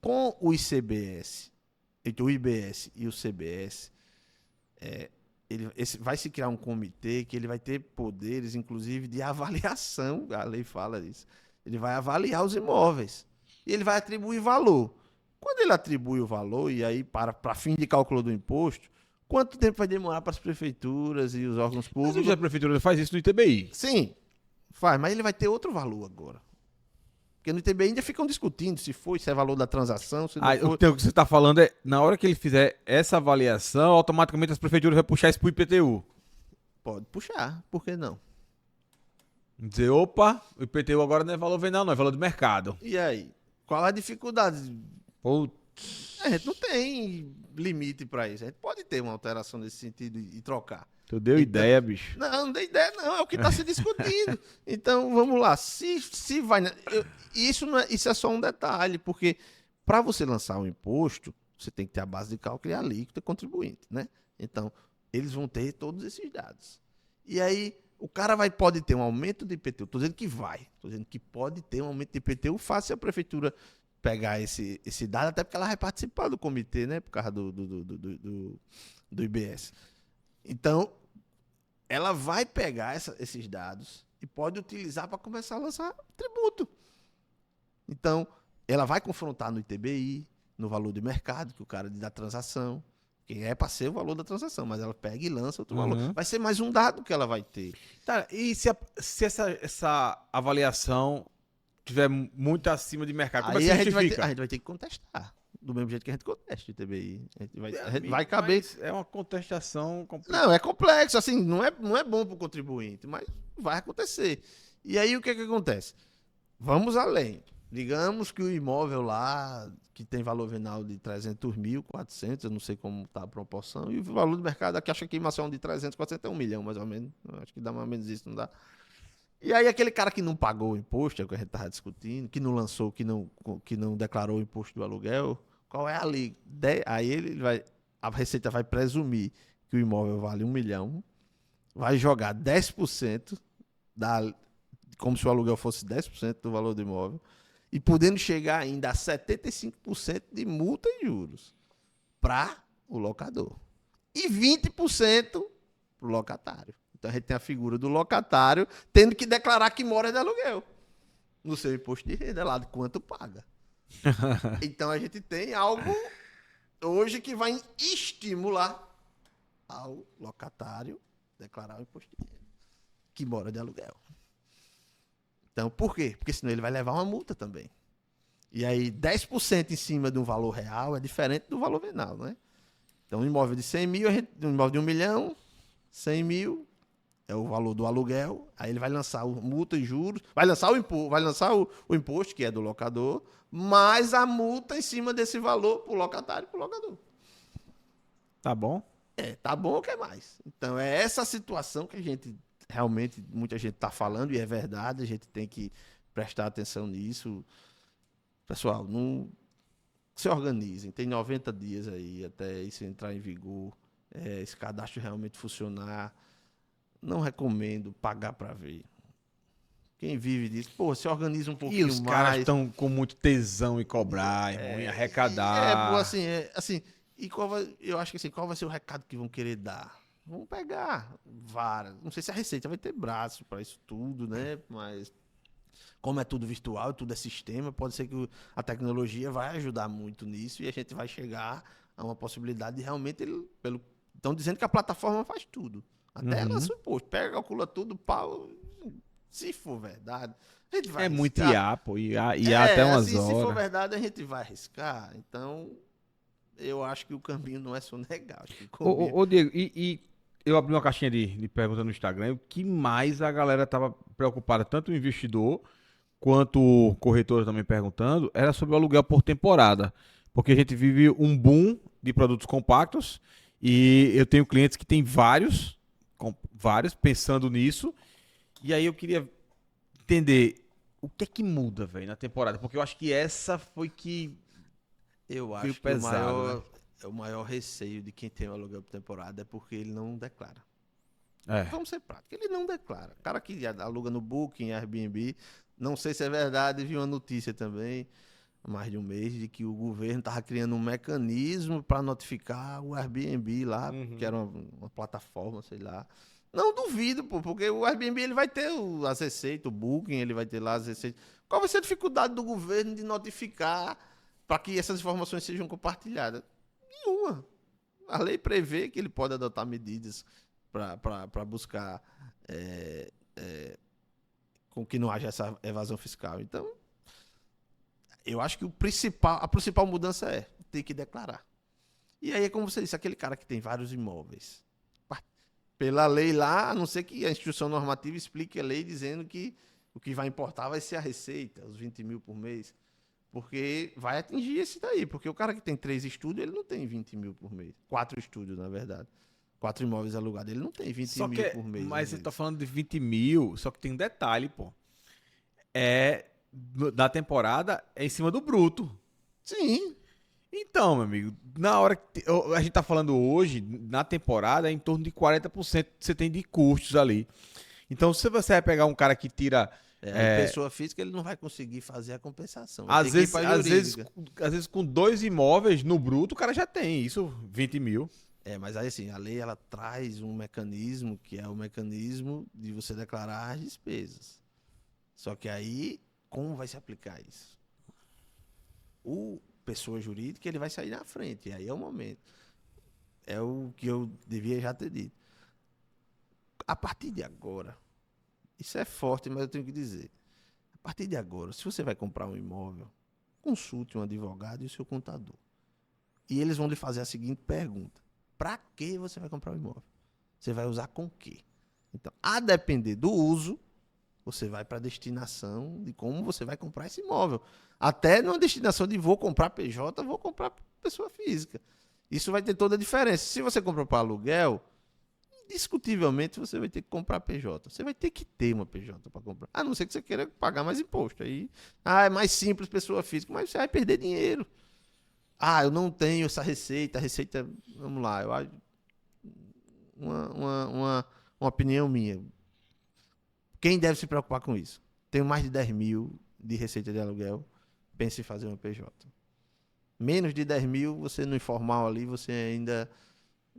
com o ICBS, o IBS e o CBS, vai se criar um comitê que ele vai ter poderes, inclusive, de avaliação. A lei fala disso. Ele vai avaliar os imóveis e ele vai atribuir valor. Quando ele atribui o valor, e aí para fim de cálculo do imposto, quanto tempo vai demorar para as prefeituras e os órgãos Mas públicos? hoje a prefeitura faz isso no ITBI. Sim, faz, mas ele vai ter outro valor agora. Porque no ITBI ainda ficam discutindo se é valor da transação, se não foi. Então, o que você está falando é, na hora que ele fizer essa avaliação, automaticamente as prefeituras vão puxar isso pro IPTU. Pode puxar, por que não? Dizer, opa, o IPTU agora não é valor venal, não, é valor de mercado. E aí? Qual a dificuldade? Putz, A gente não tem limite para isso. A gente pode ter uma alteração nesse sentido e trocar. tu deu ideia, bicho. Não dei ideia, não. É o que está se discutindo. Então, vamos lá. Se vai. Isso é só um detalhe, porque para você lançar um imposto, você tem que ter a base de cálculo e a alíquota contribuinte, né? Então, eles vão ter todos esses dados. E aí, o cara pode ter um aumento de IPTU. Estou dizendo que vai. Estou dizendo que pode ter um aumento de IPTU. Fácil a prefeitura pegar esse dado, até porque ela vai participar do comitê, né? Por causa do IBS. Então, ela vai pegar esses dados e pode utilizar para começar a lançar tributo. Então, ela vai confrontar no ITBI, no valor de mercado, que o cara diz da transação, que é para ser o valor da transação, mas ela pega e lança outro valor. Vai ser mais um dado que ela vai ter. Tá, e se essa avaliação tiver muito acima de mercado, como Aí é a que gente justifica? vai ter que contestar. Do mesmo jeito que a gente contesta o ITBI. A gente vai caber. Mas é uma contestação Não, é complexo, assim, não é bom para o contribuinte, mas vai acontecer. E aí o que acontece? Vamos além. Digamos que o imóvel lá, que tem valor venal de 300 mil, 400, eu não sei como está a proporção, e o valor do mercado, aqui acho que em Maceió de 300, 400 é 1 milhão, mais ou menos. Acho que dá mais ou menos isso, não dá? E aí aquele cara que não pagou o imposto, é o que a gente estava discutindo, que não lançou, que não declarou o imposto do aluguel, qual é a lei? Aí a Receita vai presumir que o imóvel vale 1 milhão, vai jogar 10% como se o aluguel fosse 10% do valor do imóvel, e podendo chegar ainda a 75% de multa e juros para o locador. E 20% para o locatário. Então a gente tem a figura do locatário tendo que declarar que mora de aluguel no seu imposto de renda, lá de quanto paga. Então a gente tem algo hoje que vai estimular ao locatário declarar o imposto de renda que mora de aluguel. Então, por quê? Porque senão ele vai levar uma multa também. E aí, 10% em cima de um valor real é diferente do valor venal, né? Então, um imóvel de 100 mil, um imóvel de 1 milhão, 100 mil é o valor do aluguel. Aí ele vai lançar multa e juros, vai lançar o imposto, que é do locador, mais a multa em cima desse valor para o locatário e para o locador. Tá bom? Tá bom ou quer mais? Então, é essa situação que a gente realmente, muita gente está falando, e é verdade, a gente tem que prestar atenção nisso. Pessoal, não se organizem, tem 90 dias aí até isso entrar em vigor, esse cadastro realmente funcionar. Não recomendo pagar para ver. Quem vive disso, se organiza um pouquinho E mais. os caras estão com muito tesão em cobrar, irmão, em arrecadar. Assim, E eu acho que assim, qual vai ser o recado que vão querer dar? Vamos pegar várias. Não sei se a Receita vai ter braço para isso tudo, né? Mas como é tudo virtual, tudo é sistema, pode ser que a tecnologia vai ajudar muito nisso e a gente vai chegar a uma possibilidade de realmente estão dizendo que a plataforma faz tudo. Até lança o imposto, pega, calcula tudo, pau. Se for verdade, a gente vai É arriscar. muito IA, pô. IA até umas assim, se for horas. verdade, a gente vai arriscar. Então, eu acho que o caminho não é sonegar. Acho que o Ô, caminho... Diego, e eu abri uma caixinha de perguntas no Instagram, o que mais a galera tava preocupada, tanto o investidor quanto o corretor também perguntando, era sobre o aluguel por temporada. Porque a gente vive um boom de produtos compactos e eu tenho clientes que têm vários pensando nisso. E aí eu queria entender o que é que muda, velho, na temporada. Porque eu acho que essa foi que Eu veio acho que pesado, o maior receio de quem tem o aluguel por temporada é porque ele não declara. É. Vamos ser práticos, ele não declara. O cara que aluga no Booking, Airbnb, não sei se é verdade, vi uma notícia também, há mais de um mês, de que o governo estava criando um mecanismo para notificar o Airbnb lá, que era uma plataforma, sei lá. Não duvido, pô, porque o Airbnb ele vai ter as receitas, o Booking ele vai ter lá as receitas. Qual vai ser a dificuldade do governo de notificar para que essas informações sejam compartilhadas? Nenhuma. A lei prevê que ele pode adotar medidas para buscar com que não haja essa evasão fiscal. Então, eu acho que a principal mudança é ter que declarar. E aí, como você disse, aquele cara que tem vários imóveis. Pela lei lá, a não ser que a instituição normativa explique a lei dizendo que o que vai importar vai ser a receita, os 20 mil por mês. Porque vai atingir esse daí. Porque o cara que tem 3 estúdios, ele não tem 20 mil por mês. 4 estúdios, na verdade. 4 imóveis alugados. Ele não tem 20 mil por mês. Mas você tá falando de 20 mil, só que tem um detalhe, pô. Da temporada é em cima do bruto. Sim. Então, meu amigo, na hora que a gente tá falando hoje, na temporada, é em torno de 40% que você tem de custos ali. Então, se você vai pegar um cara que tira. Pessoa física, ele não vai conseguir fazer a compensação. Às vezes, com 2 imóveis no bruto, o cara já tem isso, 20 mil. Mas aí assim, a lei ela traz um mecanismo que é o mecanismo de você declarar as despesas. Só que aí, como vai se aplicar isso? O pessoa jurídica, ele vai sair na frente, e aí é o momento. É o que eu devia já ter dito. A partir de agora, isso é forte, mas eu tenho que dizer. A partir de agora, se você vai comprar um imóvel, consulte um advogado e o seu contador. E eles vão lhe fazer a seguinte pergunta: para que você vai comprar um imóvel? Você vai usar com o quê? Então, a depender do uso, você vai para a destinação de como você vai comprar esse imóvel. Até numa destinação de vou comprar PJ, vou comprar pessoa física. Isso vai ter toda a diferença. Se você comprou para aluguel, indiscutivelmente você vai ter que comprar PJ. Você vai ter que ter uma PJ para comprar. A não ser que você queira pagar mais imposto. Aí, é mais simples pessoa física, mas você vai perder dinheiro. Eu não tenho essa receita. A receita, vamos lá, eu acho uma opinião minha. Quem deve se preocupar com isso? Tenho mais de 10 mil de receita de aluguel, pense em fazer uma PJ. Menos de 10 mil, você no informal ali, você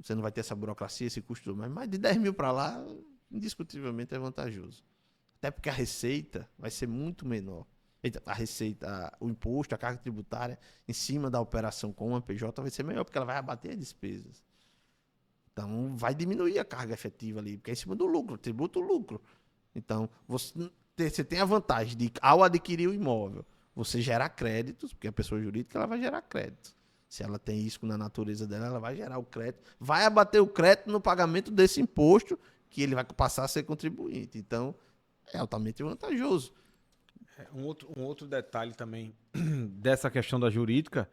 não vai ter essa burocracia, esse custo, mas mais de 10 mil para lá, indiscutivelmente é vantajoso. Até porque a receita vai ser muito menor. A receita, o imposto, a carga tributária em cima da operação com uma PJ vai ser melhor, porque ela vai abater as despesas. Então, vai diminuir a carga efetiva ali, porque é em cima do lucro, tributo o lucro. Então, você tem a vantagem de, ao adquirir o imóvel, você gerar créditos, porque a pessoa jurídica ela vai gerar créditos. Se ela tem risco na natureza dela, ela vai gerar o crédito, vai abater o crédito no pagamento desse imposto, que ele vai passar a ser contribuinte. Então, é altamente vantajoso. Um outro detalhe também dessa questão da jurídica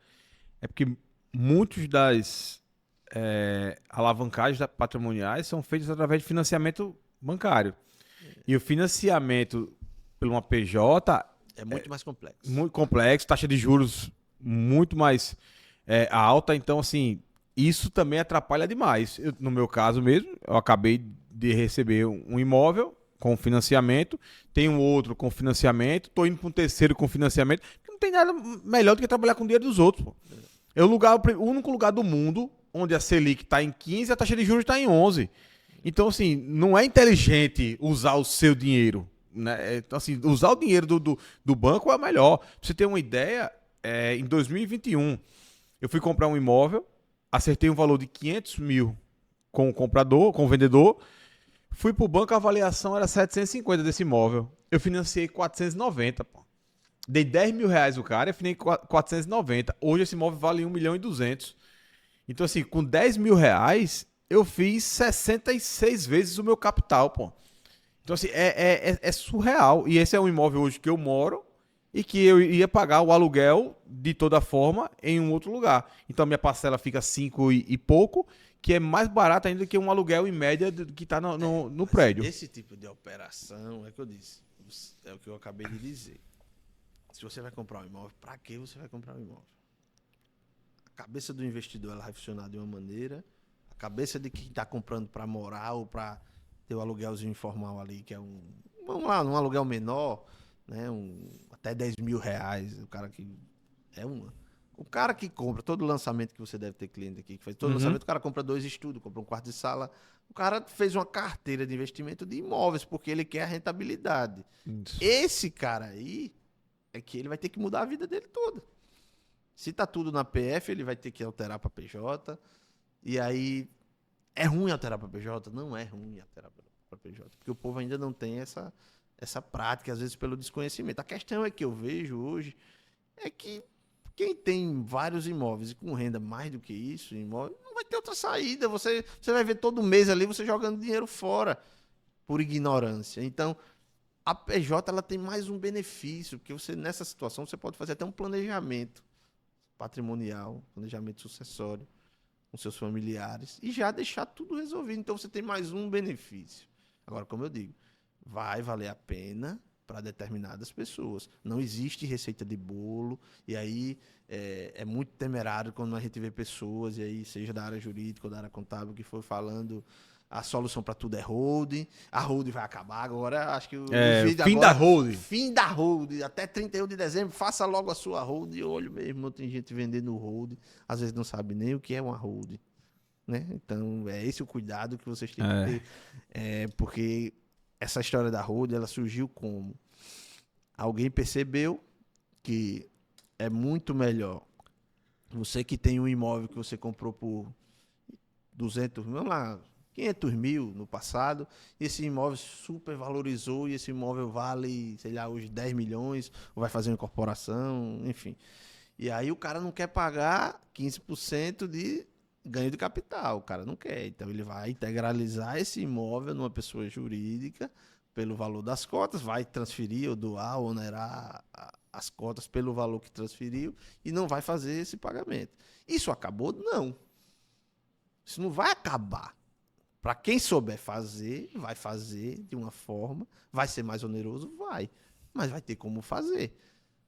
é porque muitos das alavancagens patrimoniais são feitas através de financiamento bancário. E o financiamento por uma PJ é muito mais complexo. Muito complexo, taxa de juros muito mais alta. Então, assim, isso também atrapalha demais. No meu caso mesmo, eu acabei de receber um imóvel com financiamento, tenho outro com financiamento, estou indo para um terceiro com financiamento, porque não tem nada melhor do que trabalhar com o dinheiro dos outros. Pô. É o único lugar do mundo onde a Selic está em 15 e a taxa de juros está em 11. Então, assim, não é inteligente usar o seu dinheiro. Né? Então, assim, usar o dinheiro do banco é melhor. Pra você ter uma ideia, em 2021, eu fui comprar um imóvel, acertei um valor de 500 mil com o comprador, com o vendedor, fui pro banco, a avaliação era 750 desse imóvel. Eu financiei 490, pô. Dei 10 mil reais o cara, eu financei 490. Hoje esse imóvel vale 1 milhão e 200. Então, assim, com 10 mil reais, eu fiz 66 vezes o meu capital, pô. Então, assim, é surreal. E esse é um imóvel hoje que eu moro e que eu ia pagar o aluguel de toda forma em um outro lugar. Então, minha parcela fica 5 e pouco, que é mais barato ainda que um aluguel em média que está no prédio. Esse tipo de operação, é o que eu disse, é o que eu acabei de dizer. Se você vai comprar um imóvel, para que você vai comprar um imóvel? A cabeça do investidor ela vai funcionar de uma maneira, a cabeça de quem está comprando para morar ou para ter o aluguelzinho informal ali, que é vamos lá, um aluguel menor, né, até 10 mil reais, o cara que o cara que compra todo lançamento que você deve ter cliente aqui, que faz todo lançamento, o cara compra 2 estúdios, compra um quarto de sala, o cara fez uma carteira de investimento de imóveis, porque ele quer a rentabilidade. Isso. Esse cara aí é que ele vai ter que mudar a vida dele toda. Se tá tudo na PF, ele vai ter que alterar para PJ. E aí, é ruim alterar para PJ? Não é ruim alterar para PJ, porque o povo ainda não tem essa prática, às vezes pelo desconhecimento. A questão é que eu vejo hoje é que quem tem vários imóveis e com renda mais do que isso, imóvel, não vai ter outra saída. Você vai ver todo mês ali você jogando dinheiro fora por ignorância. Então, a PJ ela tem mais um benefício, porque você nessa situação você pode fazer até um planejamento patrimonial, planejamento sucessório com seus familiares e já deixar tudo resolvido. Então você tem mais um benefício. Agora, como eu digo, vai valer a pena para determinadas pessoas. Não existe receita de bolo, e aí é muito temerário quando a gente vê pessoas, e aí seja da área jurídica ou da área contábil, que for falando a solução para tudo é holding, a holding vai acabar agora, acho que o vídeo fim agora, da holding. Fim da holding, até 31 de dezembro, faça logo a sua holding, olho mesmo, tem gente vendendo holding, às vezes não sabe nem o que é uma holding, né? Então, é esse o cuidado que vocês têm que ter, porque essa história da holding, ela surgiu como alguém percebeu que é muito melhor você que tem um imóvel que você comprou por 200, vamos lá, 500 mil no passado, esse imóvel super valorizou e esse imóvel vale, sei lá, hoje 10 milhões, ou vai fazer uma incorporação, enfim. E aí o cara não quer pagar 15% de ganho de capital, o cara não quer. Então ele vai integralizar esse imóvel numa pessoa jurídica pelo valor das cotas, vai transferir ou doar, ou onerar as cotas pelo valor que transferiu e não vai fazer esse pagamento. Isso acabou? Não. Isso não vai acabar. Para quem souber fazer, vai fazer de uma forma, vai ser mais oneroso? Vai. Mas vai ter como fazer.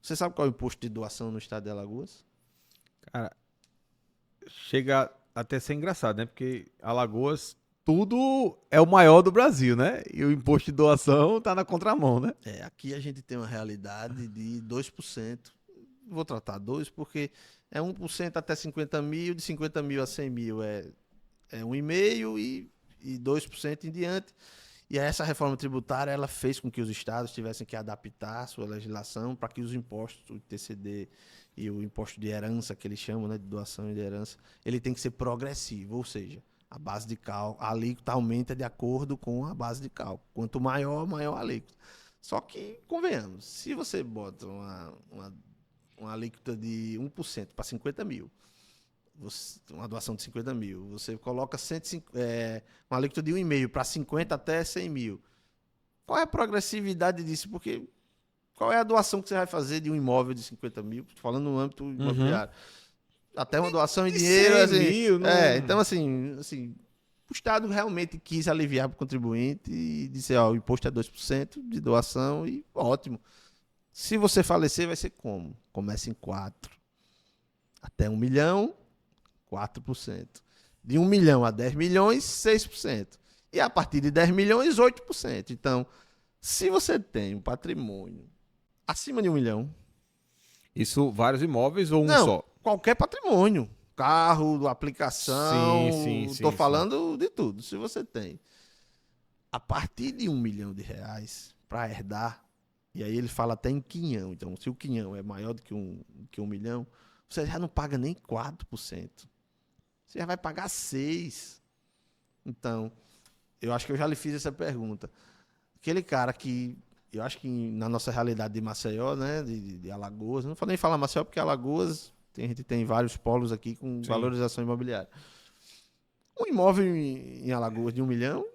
Você sabe qual é o imposto de doação no estado de Alagoas? Cara, chega até a ser engraçado, né? Porque Alagoas, tudo é o maior do Brasil, né? E o imposto de doação tá na contramão, né? Aqui a gente tem uma realidade de 2%. Vou tratar 2% porque é 1% até 50 mil, de 50 mil a 100 mil é 1,5% e 2% em diante. E essa reforma tributária ela fez com que os estados tivessem que adaptar a sua legislação para que os impostos, o ITCD e o imposto de herança, que eles chamam, né, de doação e de herança, ele tem que ser progressivo, ou seja, a base de cálculo, a alíquota aumenta de acordo com a base de cálculo. Quanto maior, maior a alíquota. Só que, convenhamos, se você bota uma alíquota de 1% para 50 mil, uma doação de 50 mil, você coloca uma alíquota de 1,5% para 50 até 100 mil. Qual é a progressividade disso? Porque qual é a doação que você vai fazer de um imóvel de 50 mil? Falando no âmbito imobiliário. Até uma doação em dinheiro. Assim, mil, não... Então, assim, o Estado realmente quis aliviar para o contribuinte e disse, o imposto é 2% de doação e ótimo. Se você falecer, vai ser como? Começa em 4%. Até 1 milhão, 4%. De 1 milhão a 10 milhões, 6%. E a partir de 10 milhões, 8%. Então, se você tem um patrimônio acima de 1 milhão... Isso, vários imóveis ou um Não, só? qualquer patrimônio. Carro, aplicação, Sim, falando de tudo. Se você tem a partir de R$ 1 milhão para herdar, e aí ele fala até em quinhão. Então, se o quinhão é maior do que 1 milhão, você já não paga nem 4%. Você já vai pagar 6%. Então, eu acho que eu já lhe fiz essa pergunta. Aquele cara que, eu acho que na nossa realidade de Maceió, né, de Alagoas, não vou nem falar Maceió porque Alagoas, a gente tem vários polos aqui com valorização imobiliária. Um imóvel em Alagoas de 1 milhão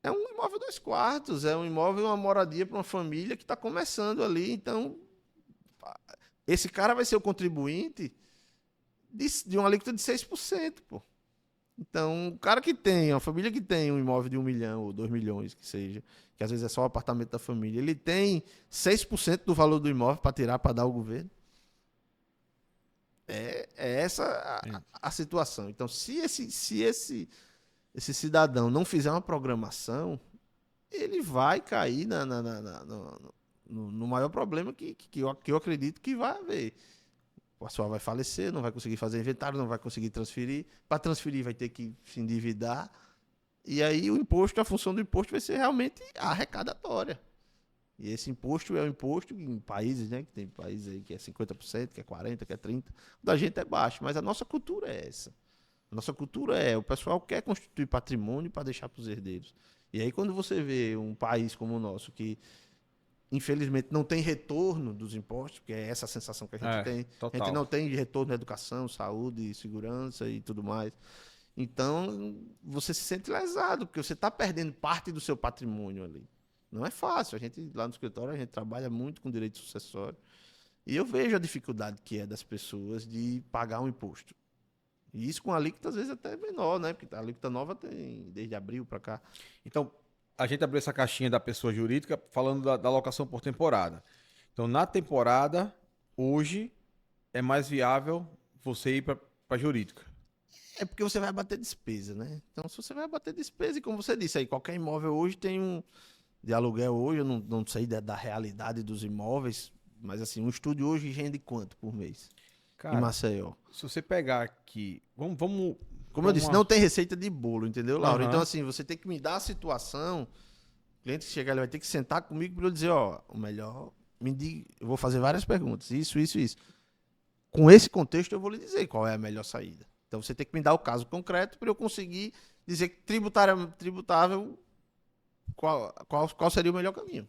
é um imóvel 2 quartos, é um imóvel, uma moradia para uma família que está começando ali. Então, esse cara vai ser o contribuinte de uma alíquota de 6%, pô. Então, o cara que tem, uma família que tem um imóvel de 1 milhão ou 2 milhões, que seja, que às vezes é só o apartamento da família, ele tem 6% do valor do imóvel para tirar, para dar ao governo. É essa a situação. Então, se esse cidadão não fizer uma programação, ele vai cair no maior problema que eu acredito que vai haver. O pessoal vai falecer, não vai conseguir fazer inventário, não vai conseguir transferir. Para transferir, vai ter que se endividar. E aí o imposto, a função do imposto vai ser realmente arrecadatória. E esse imposto é um imposto em países, né? Que tem países aí que é 50%, que é 40%, que é 30%. O da gente é baixo, mas a nossa cultura é essa. A nossa cultura o pessoal quer constituir patrimônio para deixar para os herdeiros. E aí quando você vê um país como o nosso que infelizmente não tem retorno dos impostos, porque é essa a sensação que a gente tem. Total. A gente não tem retorno na educação, saúde, segurança e tudo mais. Então, você se sente lesado, porque você está perdendo parte do seu patrimônio ali. Não é fácil. A gente, lá no escritório, a gente trabalha muito com direito sucessório. E eu vejo a dificuldade que é das pessoas de pagar um imposto. E isso com a alíquota, às vezes, até menor, né? Porque a alíquota nova tem desde abril para cá. Então, a gente abriu essa caixinha da pessoa jurídica falando da alocação por temporada. Então, na temporada, hoje, é mais viável você ir para a jurídica. É porque você vai bater despesa, né? Então, se você vai bater despesa, e como você disse aí, qualquer imóvel hoje tem de aluguel hoje, eu não sei da realidade dos imóveis, mas assim, um estúdio hoje rende quanto por mês? Cara, em Maceió. Se você pegar aqui, vamos como eu disse, não tem receita de bolo, entendeu, Laura? Uhum. Então, assim, você tem que me dar a situação. O cliente que chegar, ele vai ter que sentar comigo para eu dizer, ó, o melhor, me diga, eu vou fazer várias perguntas, isso. Com esse contexto, eu vou lhe dizer qual é a melhor saída. Então, você tem que me dar o caso concreto para eu conseguir dizer que tributável, qual seria o melhor caminho.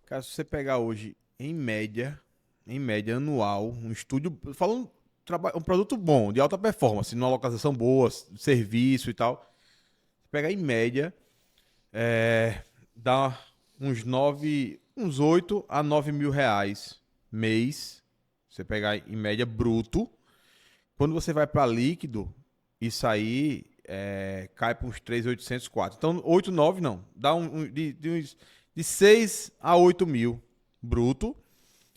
Cara, se você pegar hoje, em média anual, um estúdio, falando um produto bom, de alta performance, numa localização boa, serviço e tal, você pegar em média, dá uns 8 a 9 mil reais mês, você pegar em média bruto. Quando você vai para líquido, isso aí cai para uns 3.800, 4. Então, 8, 9 não. Dá de 6 a 8 mil bruto.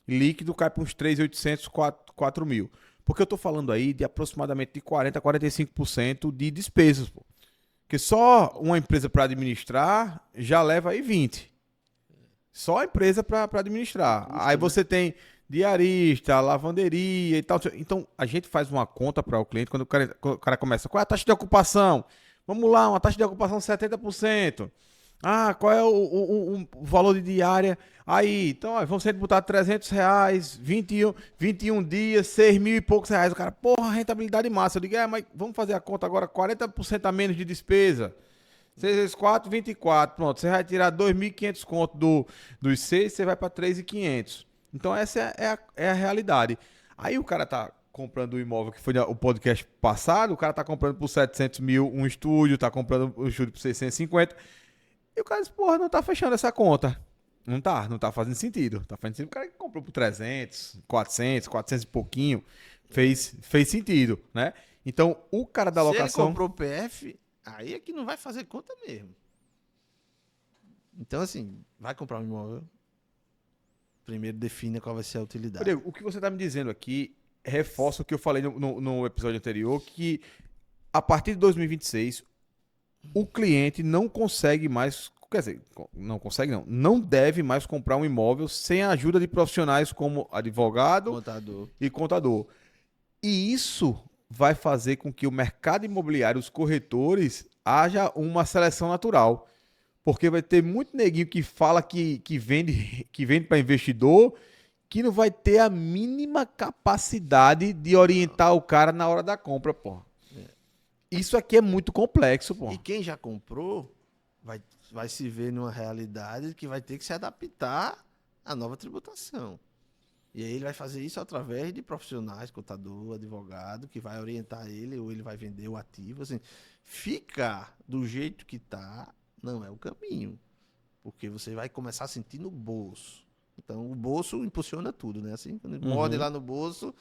Líquido cai para uns 3.800, 4 mil. Porque eu estou falando aí de aproximadamente de 40% a 45% de despesas. Pô. Porque só uma empresa para administrar já leva aí 20%. Só a empresa para administrar. Custa, aí você tem diarista, lavanderia e tal. Então, a gente faz uma conta para o cliente quando o cara começa. Qual é a taxa de ocupação? Vamos lá, uma taxa de ocupação 70%. Ah, qual é o valor de diária? Aí, então, vamos sempre botar R$300, 21 dias, 6 mil e poucos reais. O cara, porra, rentabilidade massa. Eu digo, mas vamos fazer a conta agora, 40% a menos de despesa. 6 vezes 4, 24. Pronto, você vai tirar 2.500 conto dos 6, você vai para 3.500. Então, essa é a realidade. Aí o cara tá comprando um imóvel, que foi o podcast passado, o cara tá comprando por 700 mil um estúdio, tá comprando um estúdio por 650. E o cara diz, porra, não tá fechando essa conta. Não tá fazendo sentido. Tá fazendo sentido. O cara que comprou por 300, 400 e pouquinho, fez sentido, né? Então, o cara da locação... Se ele comprou PF, aí é que não vai fazer conta mesmo. Então, assim, vai comprar um imóvel, primeiro defina qual vai ser a utilidade. Diego, o que você tá me dizendo aqui reforça o que eu falei no episódio anterior, que a partir de 2026, o cliente não consegue mais quer dizer, não consegue não, não deve mais comprar um imóvel sem a ajuda de profissionais como advogado Contador. e contador. E isso vai fazer com que o mercado imobiliário, os corretores, haja uma seleção natural. Porque vai ter muito neguinho que fala que vende para investidor, que não vai ter a mínima capacidade de orientar o cara na hora da compra, pô. Isso aqui é muito complexo, pô. E quem já comprou vai se ver numa realidade que vai ter que se adaptar à nova tributação. E aí ele vai fazer isso através de profissionais, contador, advogado, que vai orientar ele, ou ele vai vender o ativo. Assim, ficar do jeito que está não é o caminho. Porque você vai começar a sentir no bolso. Então, o bolso impulsiona tudo, né? Assim, quando morde lá no bolso,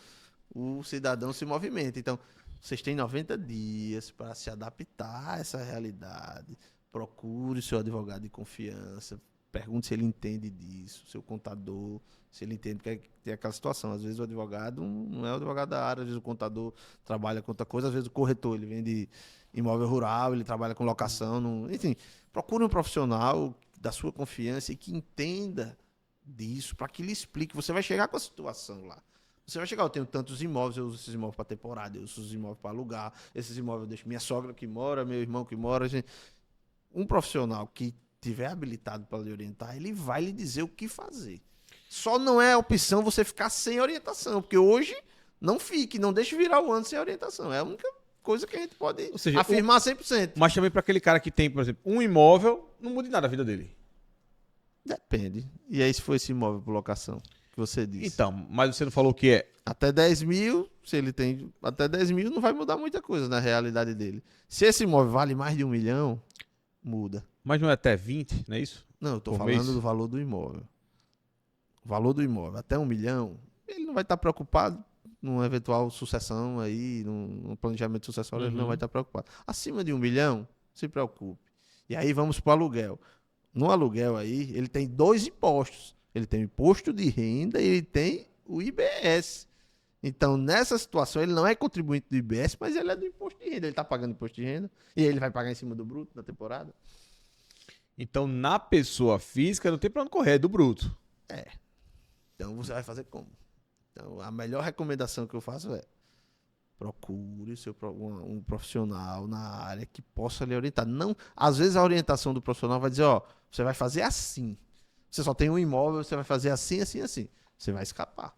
o cidadão se movimenta. Então, vocês têm 90 dias para se adaptar a essa realidade. Procure seu advogado de confiança. Pergunte se ele entende disso, seu contador, se ele entende, porque tem aquela situação. Às vezes o advogado não é o advogado da área, às vezes o contador trabalha com outra coisa, às vezes o corretor, ele vende imóvel rural, ele trabalha com locação. Enfim, procure um profissional da sua confiança e que entenda disso, para que lhe explique. Você vai chegar com a situação lá. Você vai chegar, eu tenho tantos imóveis, eu uso esses imóveis para temporada, eu uso esses imóveis para alugar, esses imóveis eu deixo minha sogra que mora, meu irmão que mora. Um profissional que tiver habilitado para lhe orientar, ele vai lhe dizer o que fazer. Só não é a opção você ficar sem orientação, porque hoje não deixe virar o ano sem orientação. É a única coisa que a gente pode afirmar 100%. Mas também para aquele cara que tem, por exemplo, um imóvel, não muda nada a vida dele. Depende. E aí se for esse imóvel por locação que você disse? Então, mas você não falou que é... Até 10 mil, se ele tem até 10 mil, não vai mudar muita coisa na realidade dele. Se esse imóvel vale mais de 1 milhão, muda. Mas não é até 20, não é isso? Não, eu estou Por falando mês? do valor do imóvel. O valor do imóvel, até 1 milhão, ele não vai estar preocupado numa eventual sucessão aí, num planejamento sucessório, ele não vai estar preocupado. Acima de 1 milhão, se preocupe. E aí vamos para o aluguel. No aluguel aí, ele tem 2 impostos. Ele tem o imposto de renda e ele tem o IBS. Então, nessa situação, ele não é contribuinte do IBS, mas ele é do imposto de renda. Ele está pagando imposto de renda e ele vai pagar em cima do bruto da temporada. Então, na pessoa física, não tem pra onde correr, é do bruto. Então, você vai fazer como? Então, a melhor recomendação que eu faço é procure um profissional na área que possa lhe orientar. Não, às vezes a orientação do profissional vai dizer, ó, você vai fazer assim. Você só tem um imóvel, você vai fazer assim, assim, assim. Você vai escapar.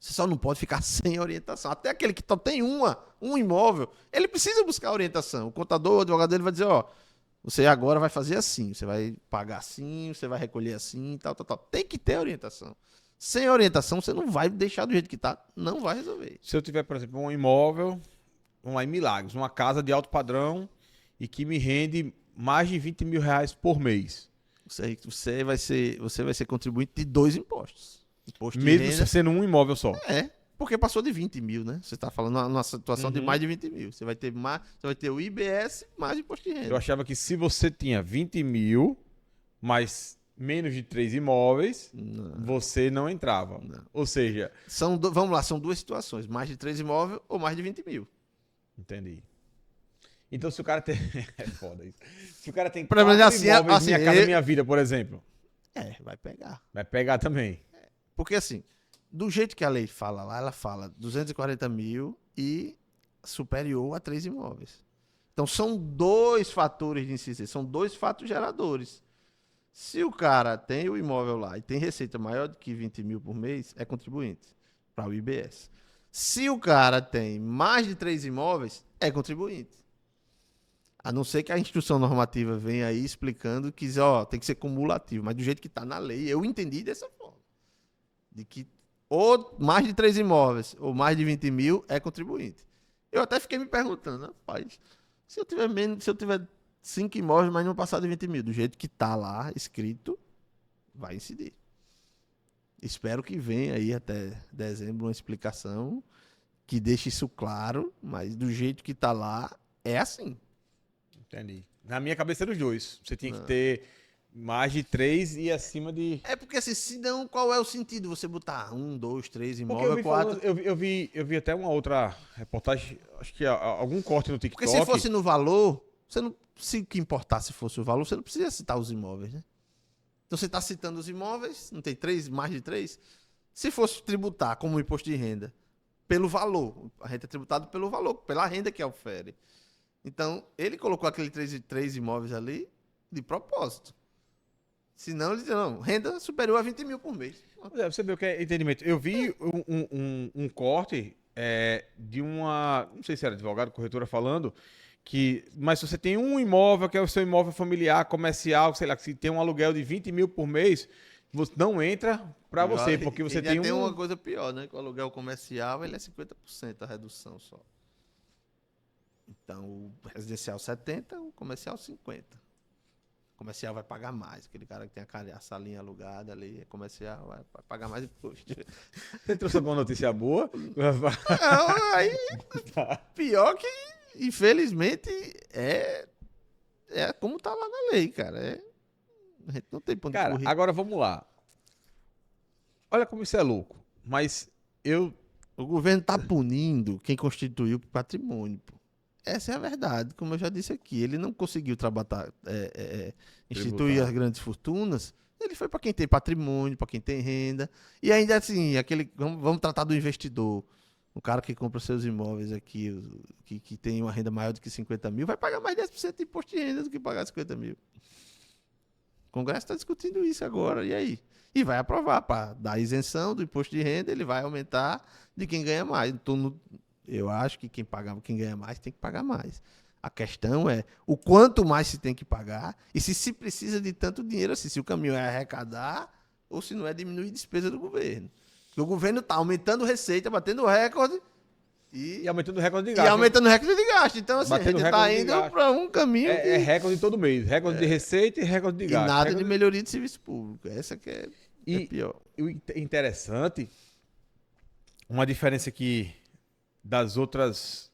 Você só não pode ficar sem orientação. Até aquele que só tem um imóvel, ele precisa buscar orientação. O contador, o advogado dele vai dizer, ó, você agora vai fazer assim, você vai pagar assim, você vai recolher assim, tal, tal, tal. Tem que ter orientação. Sem orientação, você não vai deixar do jeito que tá, não vai resolver. Se eu tiver, por exemplo, um imóvel, vamos lá, em Milagres, uma casa de alto padrão e que me rende mais de 20 mil reais por mês. Você vai ser contribuinte de 2 impostos. Imposto de Mesmo renda, sendo um imóvel só. porque passou de 20 mil, né? Você está falando numa situação de mais de 20 mil. Você vai ter o IBS mais imposto de renda. Eu achava que se você tinha 20 mil, mais menos de 3 imóveis, você não entrava. Não. Ou seja... Vamos lá, são 2 situações. Mais de 3 imóveis ou mais de 20 mil. Entendi. Então, se o cara tem... é foda isso. Se o cara tem Pra 4 mim, assim, imóveis, assim, Minha Casa Minha Vida, por exemplo, Vai pegar. vai pegar também. Porque assim, do jeito que a lei fala lá, ela fala 240 mil e superior a 3 imóveis. Então, são 2 fatores de incidência, são 2 fatos geradores. Se o cara tem o imóvel lá e tem receita maior do que 20 mil por mês, é contribuinte para o IBS. Se o cara tem mais de 3 imóveis, é contribuinte. A não ser que a instrução normativa venha aí explicando que tem que ser cumulativo, mas do jeito que está na lei, eu entendi dessa forma. De que ou mais de 3 imóveis ou mais de 20 mil é contribuinte. Eu até fiquei me perguntando, rapaz, se eu tiver 5 imóveis, mas não passar de 20 mil, do jeito que está lá escrito, vai incidir. Espero que venha aí até dezembro uma explicação que deixe isso claro, mas do jeito que está lá, é assim. Entendi. Na minha cabeça eram os 2. Você tinha que ter mais de 3 e acima de... É porque assim, se não, qual é o sentido você botar 1, 2, 3 Porque imóveis, 4? eu vi até uma outra reportagem, acho que algum corte no TikTok. Porque se fosse no valor, Se o que importasse fosse o valor, você não precisa citar os imóveis, né? Então você está citando os imóveis, não tem mais de 3? Se fosse tributar como imposto de renda, pelo valor, a gente é tributado pelo valor, pela renda que ofere. Então, ele colocou aquele três imóveis ali de propósito. Senão, ele dizia, não, renda superior a 20 mil por mês. Você vê o que é entendimento. Eu vi um corte de uma, não sei se era advogado, corretora falando, mas se você tem um imóvel que é o seu imóvel familiar, comercial, sei lá, que se tem um aluguel de 20 mil por mês, você não entra para você, porque você tem tem uma coisa pior, né? Que o aluguel comercial, ele é 50% a redução só. Então, o residencial 70%, o comercial 50%. O comercial vai pagar mais. Aquele cara que tem a salinha alugada ali, comercial, vai pagar mais imposto. Você trouxe alguma notícia boa? Não, aí, pior que, infelizmente, é como tá lá na lei, cara. A gente não tem ponto de Cara, correr. agora vamos lá. Olha como isso é louco. Mas O governo tá punindo quem constituiu patrimônio, pô. Essa é a verdade, como eu já disse aqui. Ele não conseguiu instituir Tributar. as grandes fortunas. Ele foi para quem tem patrimônio, para quem tem renda. E ainda assim, vamos tratar do investidor. O cara que compra seus imóveis aqui, que tem uma renda maior do que 50 mil, vai pagar mais 10% de imposto de renda do que pagar 50 mil. O Congresso está discutindo isso agora, e aí? E vai aprovar, para dar isenção do imposto de renda, ele vai aumentar de quem ganha mais. Então, eu acho que quem ganha mais tem que pagar mais. A questão é o quanto mais se tem que pagar e se precisa de tanto dinheiro assim, se o caminho é arrecadar ou se não é diminuir a despesa do governo. Porque o governo está aumentando receita, batendo recorde e aumentando o recorde de e gasto. aumentando o recorde de gasto. Então, assim, Batendo a gente está recorde de indo gasto. para um caminho É recorde todo mês. Recorde de receita e recorde de e gasto. nada Recorde de melhoria de serviço público. Essa que é pior. E o interessante, uma diferença que das outras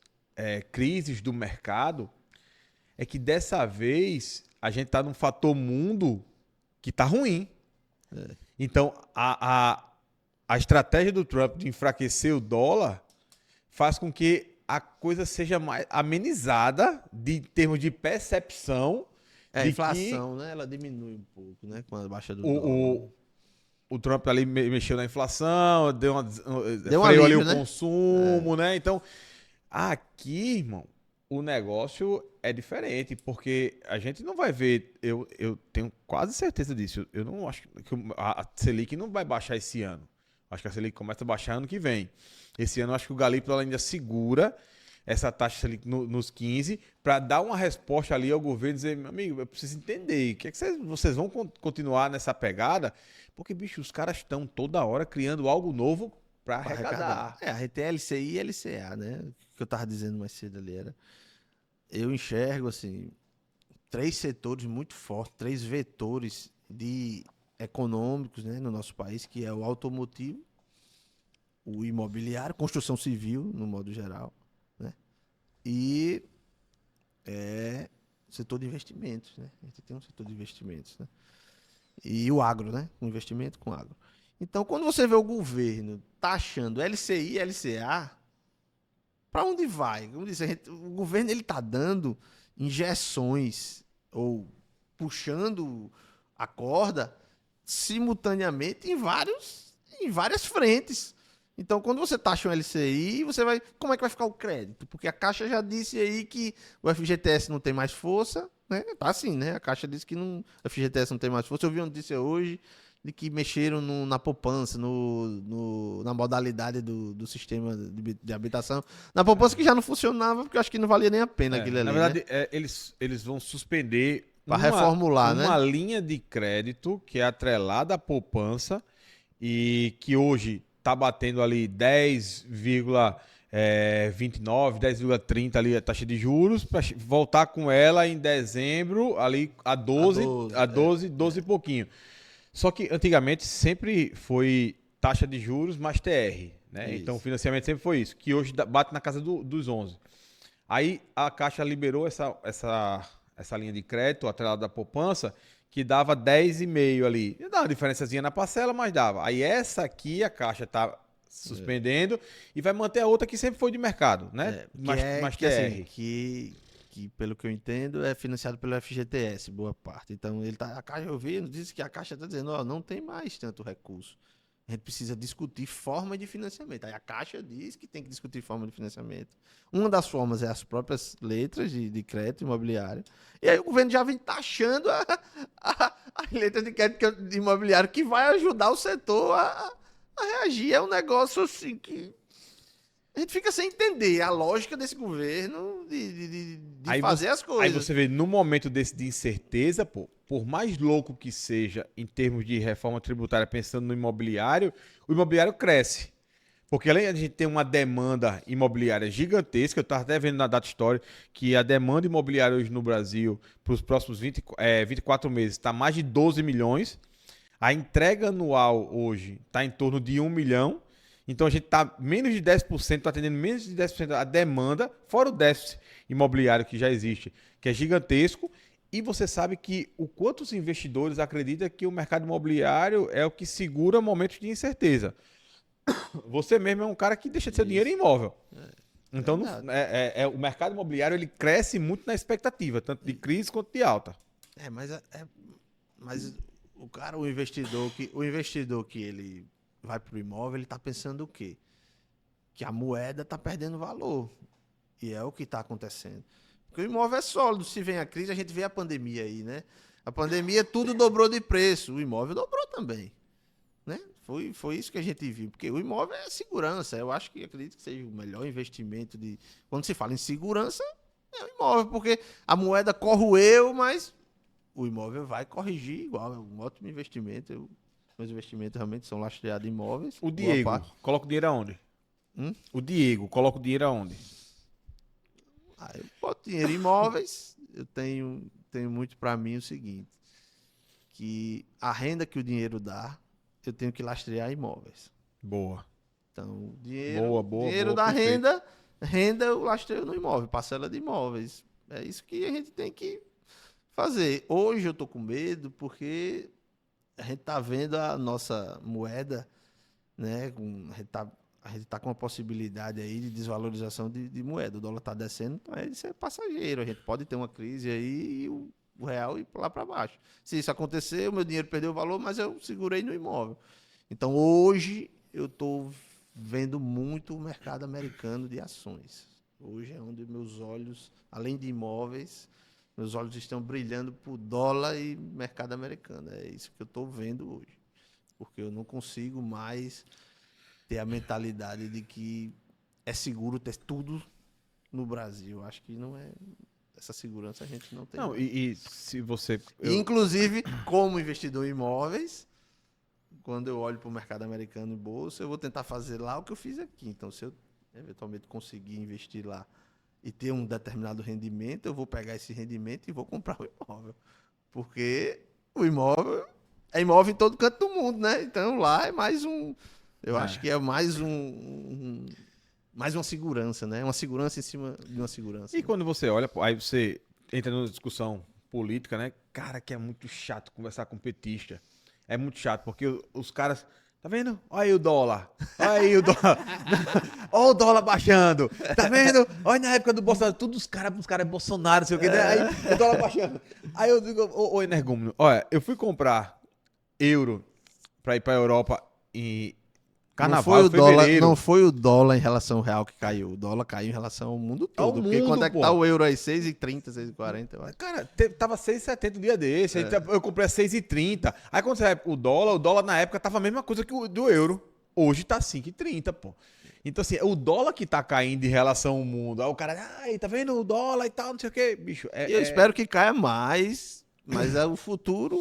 crises do mercado é que dessa vez a gente está num fator mundo que está ruim. Então, a estratégia do Trump de enfraquecer o dólar faz com que a coisa seja mais amenizada em termos de percepção. A de inflação, né? Ela diminui um pouco, né? Com a baixa do que dólar. o Trump ali mexeu na inflação, Deu um freou ali alívio, o né? consumo, né? Então, aqui, irmão, o negócio é diferente, porque a gente não vai ver, eu tenho quase certeza disso, eu não acho que a Selic não vai baixar esse ano. Acho que a Selic começa a baixar ano que vem. Esse ano, acho que o Galípolo ainda segura essa taxa Selic nos 15 para dar uma resposta ali ao governo e dizer, meu amigo, eu preciso entender, que vocês vão continuar nessa pegada? Porque, bicho, os caras estão toda hora criando algo novo para arrecadar. A gente tem LCI e LCA, né? O que eu tava dizendo mais cedo ali era... Eu enxergo, assim, 3 setores muito fortes, 3 vetores econômicos, né, no nosso país, que é o automotivo, o imobiliário, construção civil, no modo geral, né? E o setor de investimentos, né? A gente tem um setor de investimentos, né? E o agro, né? Um investimento com agro. Então, quando você vê o governo taxando LCI e LCA, para onde vai? Como disse, o governo ele está dando injeções ou puxando a corda simultaneamente em várias frentes. Então, quando você taxa um LCI, como é que vai ficar o crédito? Porque a Caixa já disse aí que o FGTS não tem mais força, né? Tá assim, né? A Caixa disse que o FGTS não tem mais força. Eu vi uma notícia hoje de que mexeram na poupança, na modalidade do sistema de habitação. Na poupança que já não funcionava, porque eu acho que não valia nem a pena aquilo ali. Na verdade, né? eles vão suspender Para reformular, uma né? linha de crédito que é atrelada à poupança e que hoje está batendo ali 10,29, 10,30 ali a taxa de juros, para voltar com ela em dezembro ali a 12 e pouquinho. Só que antigamente sempre foi taxa de juros mais TR, né? Isso. Então o financiamento sempre foi isso, que hoje bate na casa dos 11. Aí a Caixa liberou essa linha de crédito atrelada da poupança, que dava 10,5 ali. Dava uma diferençazinha na parcela, mas dava. Aí essa aqui a Caixa está suspendendo e vai manter a outra que sempre foi de mercado, né? Mais TR. Assim, que que, pelo que eu entendo, é financiado pelo FGTS, boa parte. Então, a Caixa, eu vi, disse que a Caixa está dizendo, ó, não tem mais tanto recurso. A gente precisa discutir forma de financiamento. Aí a Caixa diz que tem que discutir forma de financiamento. Uma das formas é as próprias letras de crédito imobiliário. E aí o governo já vem taxando as letras de crédito imobiliário que vai ajudar o setor a reagir. É um negócio assim que a gente fica sem entender a lógica desse governo de fazer as coisas. Aí você vê, no momento desse de incerteza, pô, por mais louco que seja em termos de reforma tributária, pensando no imobiliário, o imobiliário cresce. Porque além de a gente ter uma demanda imobiliária gigantesca, eu estava até vendo na Data Story que a demanda imobiliária hoje no Brasil, para os próximos 24 meses, está mais de 12 milhões. A entrega anual hoje está em torno de 1 milhão. Então a gente está menos de 10%, está atendendo menos de 10% da demanda, fora o déficit imobiliário que já existe, que é gigantesco. E você sabe que o quanto os investidores acreditam que o mercado imobiliário é o que segura momentos de incerteza. Você mesmo é um cara que deixa de seu dinheiro em imóvel. Então o mercado imobiliário ele cresce muito na expectativa, tanto de crise quanto de alta. Mas o cara, o investidor que ele vai pro imóvel, ele tá pensando o quê? Que a moeda tá perdendo valor. E é o que tá acontecendo. Porque o imóvel é sólido. Se vem a crise, a gente vê a pandemia aí, né? A pandemia tudo dobrou de preço. O imóvel dobrou também. Né? Foi isso que a gente viu. Porque o imóvel é segurança. Eu acredito que seja o melhor investimento de. Quando se fala em segurança, é o imóvel. Porque a moeda corroeu, mas o imóvel vai corrigir igual. É um ótimo investimento. Meus investimentos realmente são lastreados em imóveis. O Diego, coloca o dinheiro aonde? O Diego, coloca o dinheiro aonde? Eu boto dinheiro em imóveis. Eu tenho muito para mim o seguinte, que a renda que o dinheiro dá, eu tenho que lastrear imóveis. Boa. Então, dinheiro da renda eu lastreio no imóvel, parcela de imóveis. É isso que a gente tem que fazer. Hoje eu tô com medo porque a gente tá vendo a nossa moeda, né? A gente tá com uma possibilidade aí de desvalorização de moeda. O dólar tá descendo, então isso é passageiro. A gente pode ter uma crise aí e o real ir lá para baixo. Se isso acontecer, o meu dinheiro perdeu o valor, mas eu segurei no imóvel. Então hoje eu tô vendo muito o mercado americano de ações. Hoje é onde meus olhos, além de imóveis, meus olhos estão brilhando por dólar e mercado americano. É isso que eu estou vendo hoje. Porque eu não consigo mais ter a mentalidade de que é seguro ter tudo no Brasil. Acho que não é. Essa segurança a gente não tem. Não, e se você. Inclusive, como investidor em imóveis, quando eu olho para o mercado americano em bolsa, eu vou tentar fazer lá o que eu fiz aqui. Então, se eu eventualmente conseguir investir lá e ter um determinado rendimento, eu vou pegar esse rendimento e vou comprar o imóvel. Porque o imóvel é imóvel em todo canto do mundo, né? Então lá é mais um. Eu acho que é mais mais uma segurança, né? Uma segurança em cima de uma segurança. E quando você olha, aí você entra numa discussão política, né? Cara, que é muito chato conversar com petista. É muito chato, porque os caras. Tá vendo? Olha aí o dólar. Olha aí o dólar. Olha o dólar baixando. Tá vendo? Olha na época do Bolsonaro. Todos os caras Bolsonaro, não sei o que, né? Aí o dólar baixando. Aí eu digo, ô Energúmeno, olha, eu fui comprar euro pra ir pra Europa em carnaval, fevereiro. Não foi o dólar em relação ao real que caiu. O dólar caiu em relação ao mundo todo. Porque quando é que tá o euro aí? 6,30, 6,40, eu acho. Cara, tava 6,70 um dia desse. Eu comprei a 6,30. Aí quando você vai o dólar na época tava a mesma coisa que o do euro. Hoje tá 5,30, pô. Então, assim, é o dólar que tá caindo em relação ao mundo. Aí o cara, ai, tá vendo o dólar e tal, não sei o quê. Bicho, eu espero que caia mais, mas é o futuro.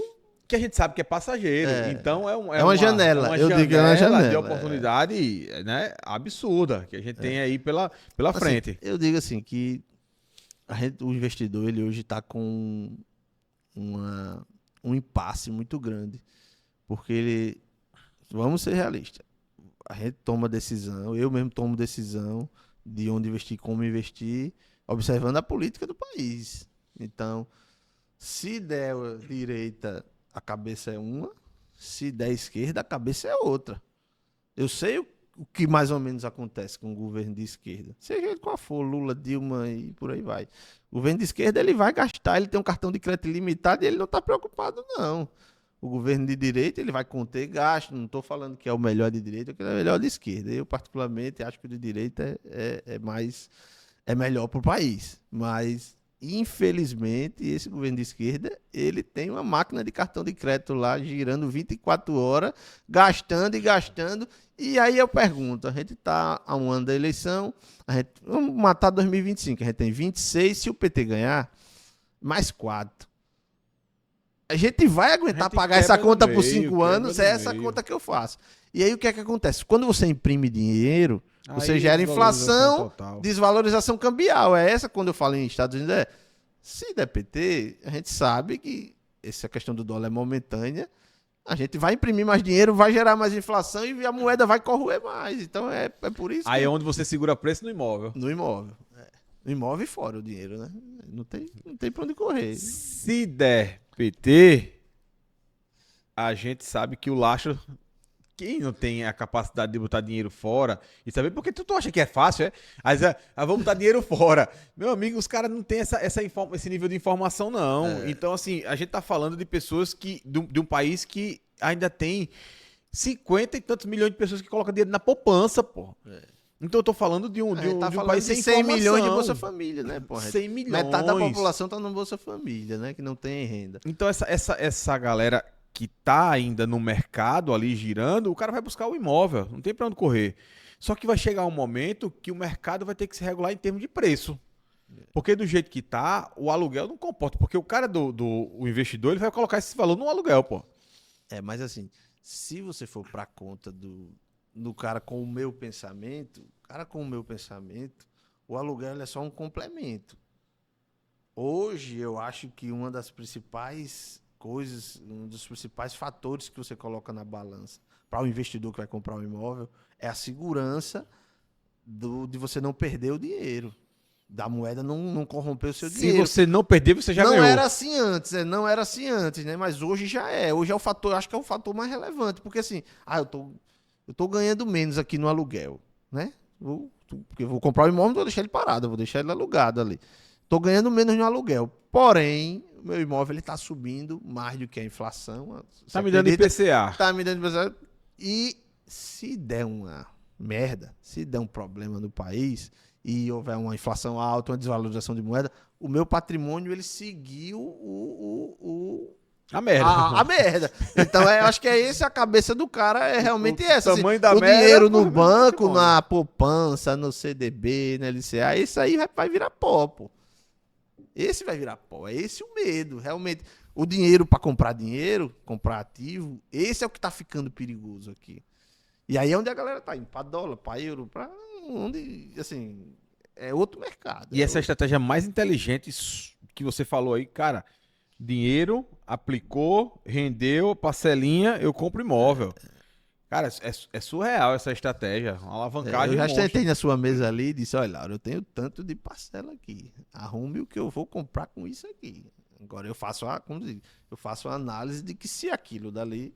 Que a gente sabe que é passageiro. Então é uma janela. Eu digo que é uma janela de oportunidade, né, absurda que a gente tem aí pela assim, frente. Eu digo assim que o investidor ele hoje está com um impasse muito grande. Porque vamos ser realistas. A gente toma decisão, eu mesmo tomo decisão de onde investir, como investir, observando a política do país. Então, se der direita, a cabeça é uma, se der esquerda, a cabeça é outra. Eu sei o que mais ou menos acontece com o governo de esquerda. Seja ele qual for, Lula, Dilma e por aí vai. O governo de esquerda ele vai gastar, ele tem um cartão de crédito ilimitado e ele não está preocupado, não. O governo de direita ele vai conter gasto. Não estou falando que é o melhor de direita ou que é o melhor de esquerda. Eu, particularmente, acho que o de direita é melhor para o país. Mas, infelizmente, esse governo de esquerda ele tem uma máquina de cartão de crédito lá girando 24 horas, gastando e gastando. E aí eu pergunto, a gente está a um ano da eleição, vamos matar 2025, a gente tem 26, se o PT ganhar, mais 4. A gente vai aguentar pagar essa conta por 5 anos, é essa conta que eu faço. E aí o que é que acontece? Quando você imprime dinheiro, você Aí, gera inflação, total. desvalorização cambial. É essa quando eu falo em Estados Unidos. Se der PT, a gente sabe que essa questão do dólar é momentânea. A gente vai imprimir mais dinheiro, vai gerar mais inflação e a moeda vai corroer mais. Então é por isso Aí que... é onde você segura preço no imóvel. No imóvel. No imóvel e fora o dinheiro, né? Não tem pra onde correr. Se der PT, a gente sabe que o Lastro, quem não tem a capacidade de botar dinheiro fora, e saber porque tu acha que é fácil, é? Mas vamos botar dinheiro fora. Meu amigo, os caras não têm esse nível de informação, não. Então, assim, a gente tá falando de pessoas de um país que ainda tem 50 e tantos milhões de pessoas que colocam dinheiro na poupança, pô. Então eu tô falando de um país sem 100 informação. milhões de Bolsa Família, né, porra? 100 milhões. Metade da população tá no Bolsa Família, né? Que não tem renda. Então essa galera que tá ainda no mercado ali girando, o cara vai buscar o imóvel, não tem pra onde correr. Só que vai chegar um momento que o mercado vai ter que se regular em termos de preço. Porque do jeito que tá, o aluguel não comporta. Porque o cara o investidor, ele vai colocar esse valor no aluguel, pô. Mas assim, se você for pra conta do cara com o meu pensamento, o aluguel ele é só um complemento. Hoje, eu acho que uma das principais coisas, um dos principais fatores que você coloca na balança para o investidor que vai comprar um imóvel é a segurança de você não perder o dinheiro, da moeda não corromper o seu dinheiro. Se você não perder, você já ganhou. Não era assim antes, né? Mas hoje já é. Hoje é o fator, acho que é o fator mais relevante, porque assim, eu tô ganhando menos aqui no aluguel, né? Porque eu vou comprar o imóvel, não vou deixar ele parado, eu vou deixar ele alugado ali. Tô ganhando menos no aluguel. Porém, o meu imóvel ele tá subindo mais do que a inflação. Tá me dando IPCA. Tá me dando IPCA. E se der uma merda, se der um problema no país e houver uma inflação alta, uma desvalorização de moeda, o meu patrimônio ele seguiu a merda. A merda. Então, eu acho que é essa a cabeça do cara, é realmente essa. Tamanho assim, da o merda, dinheiro no banco, na poupança, no CDB, na LCA, isso aí vai virar pó, pô. Esse vai virar pó. É esse o medo, realmente. O dinheiro para comprar dinheiro, comprar ativo, esse é o que tá ficando perigoso aqui. E aí é onde a galera tá indo, pra dólar, pra euro, pra onde, assim, é outro mercado. E essa é a estratégia mais inteligente que você falou aí, cara. Dinheiro, aplicou, rendeu, parcelinha, eu compro imóvel. Cara, é surreal essa estratégia. Uma alavancagem. Eu já sentei na sua mesa ali e disse: olha, Laura, eu tenho tanto de parcela aqui. Arrume o que eu vou comprar com isso aqui. Agora eu faço a análise de que se aquilo dali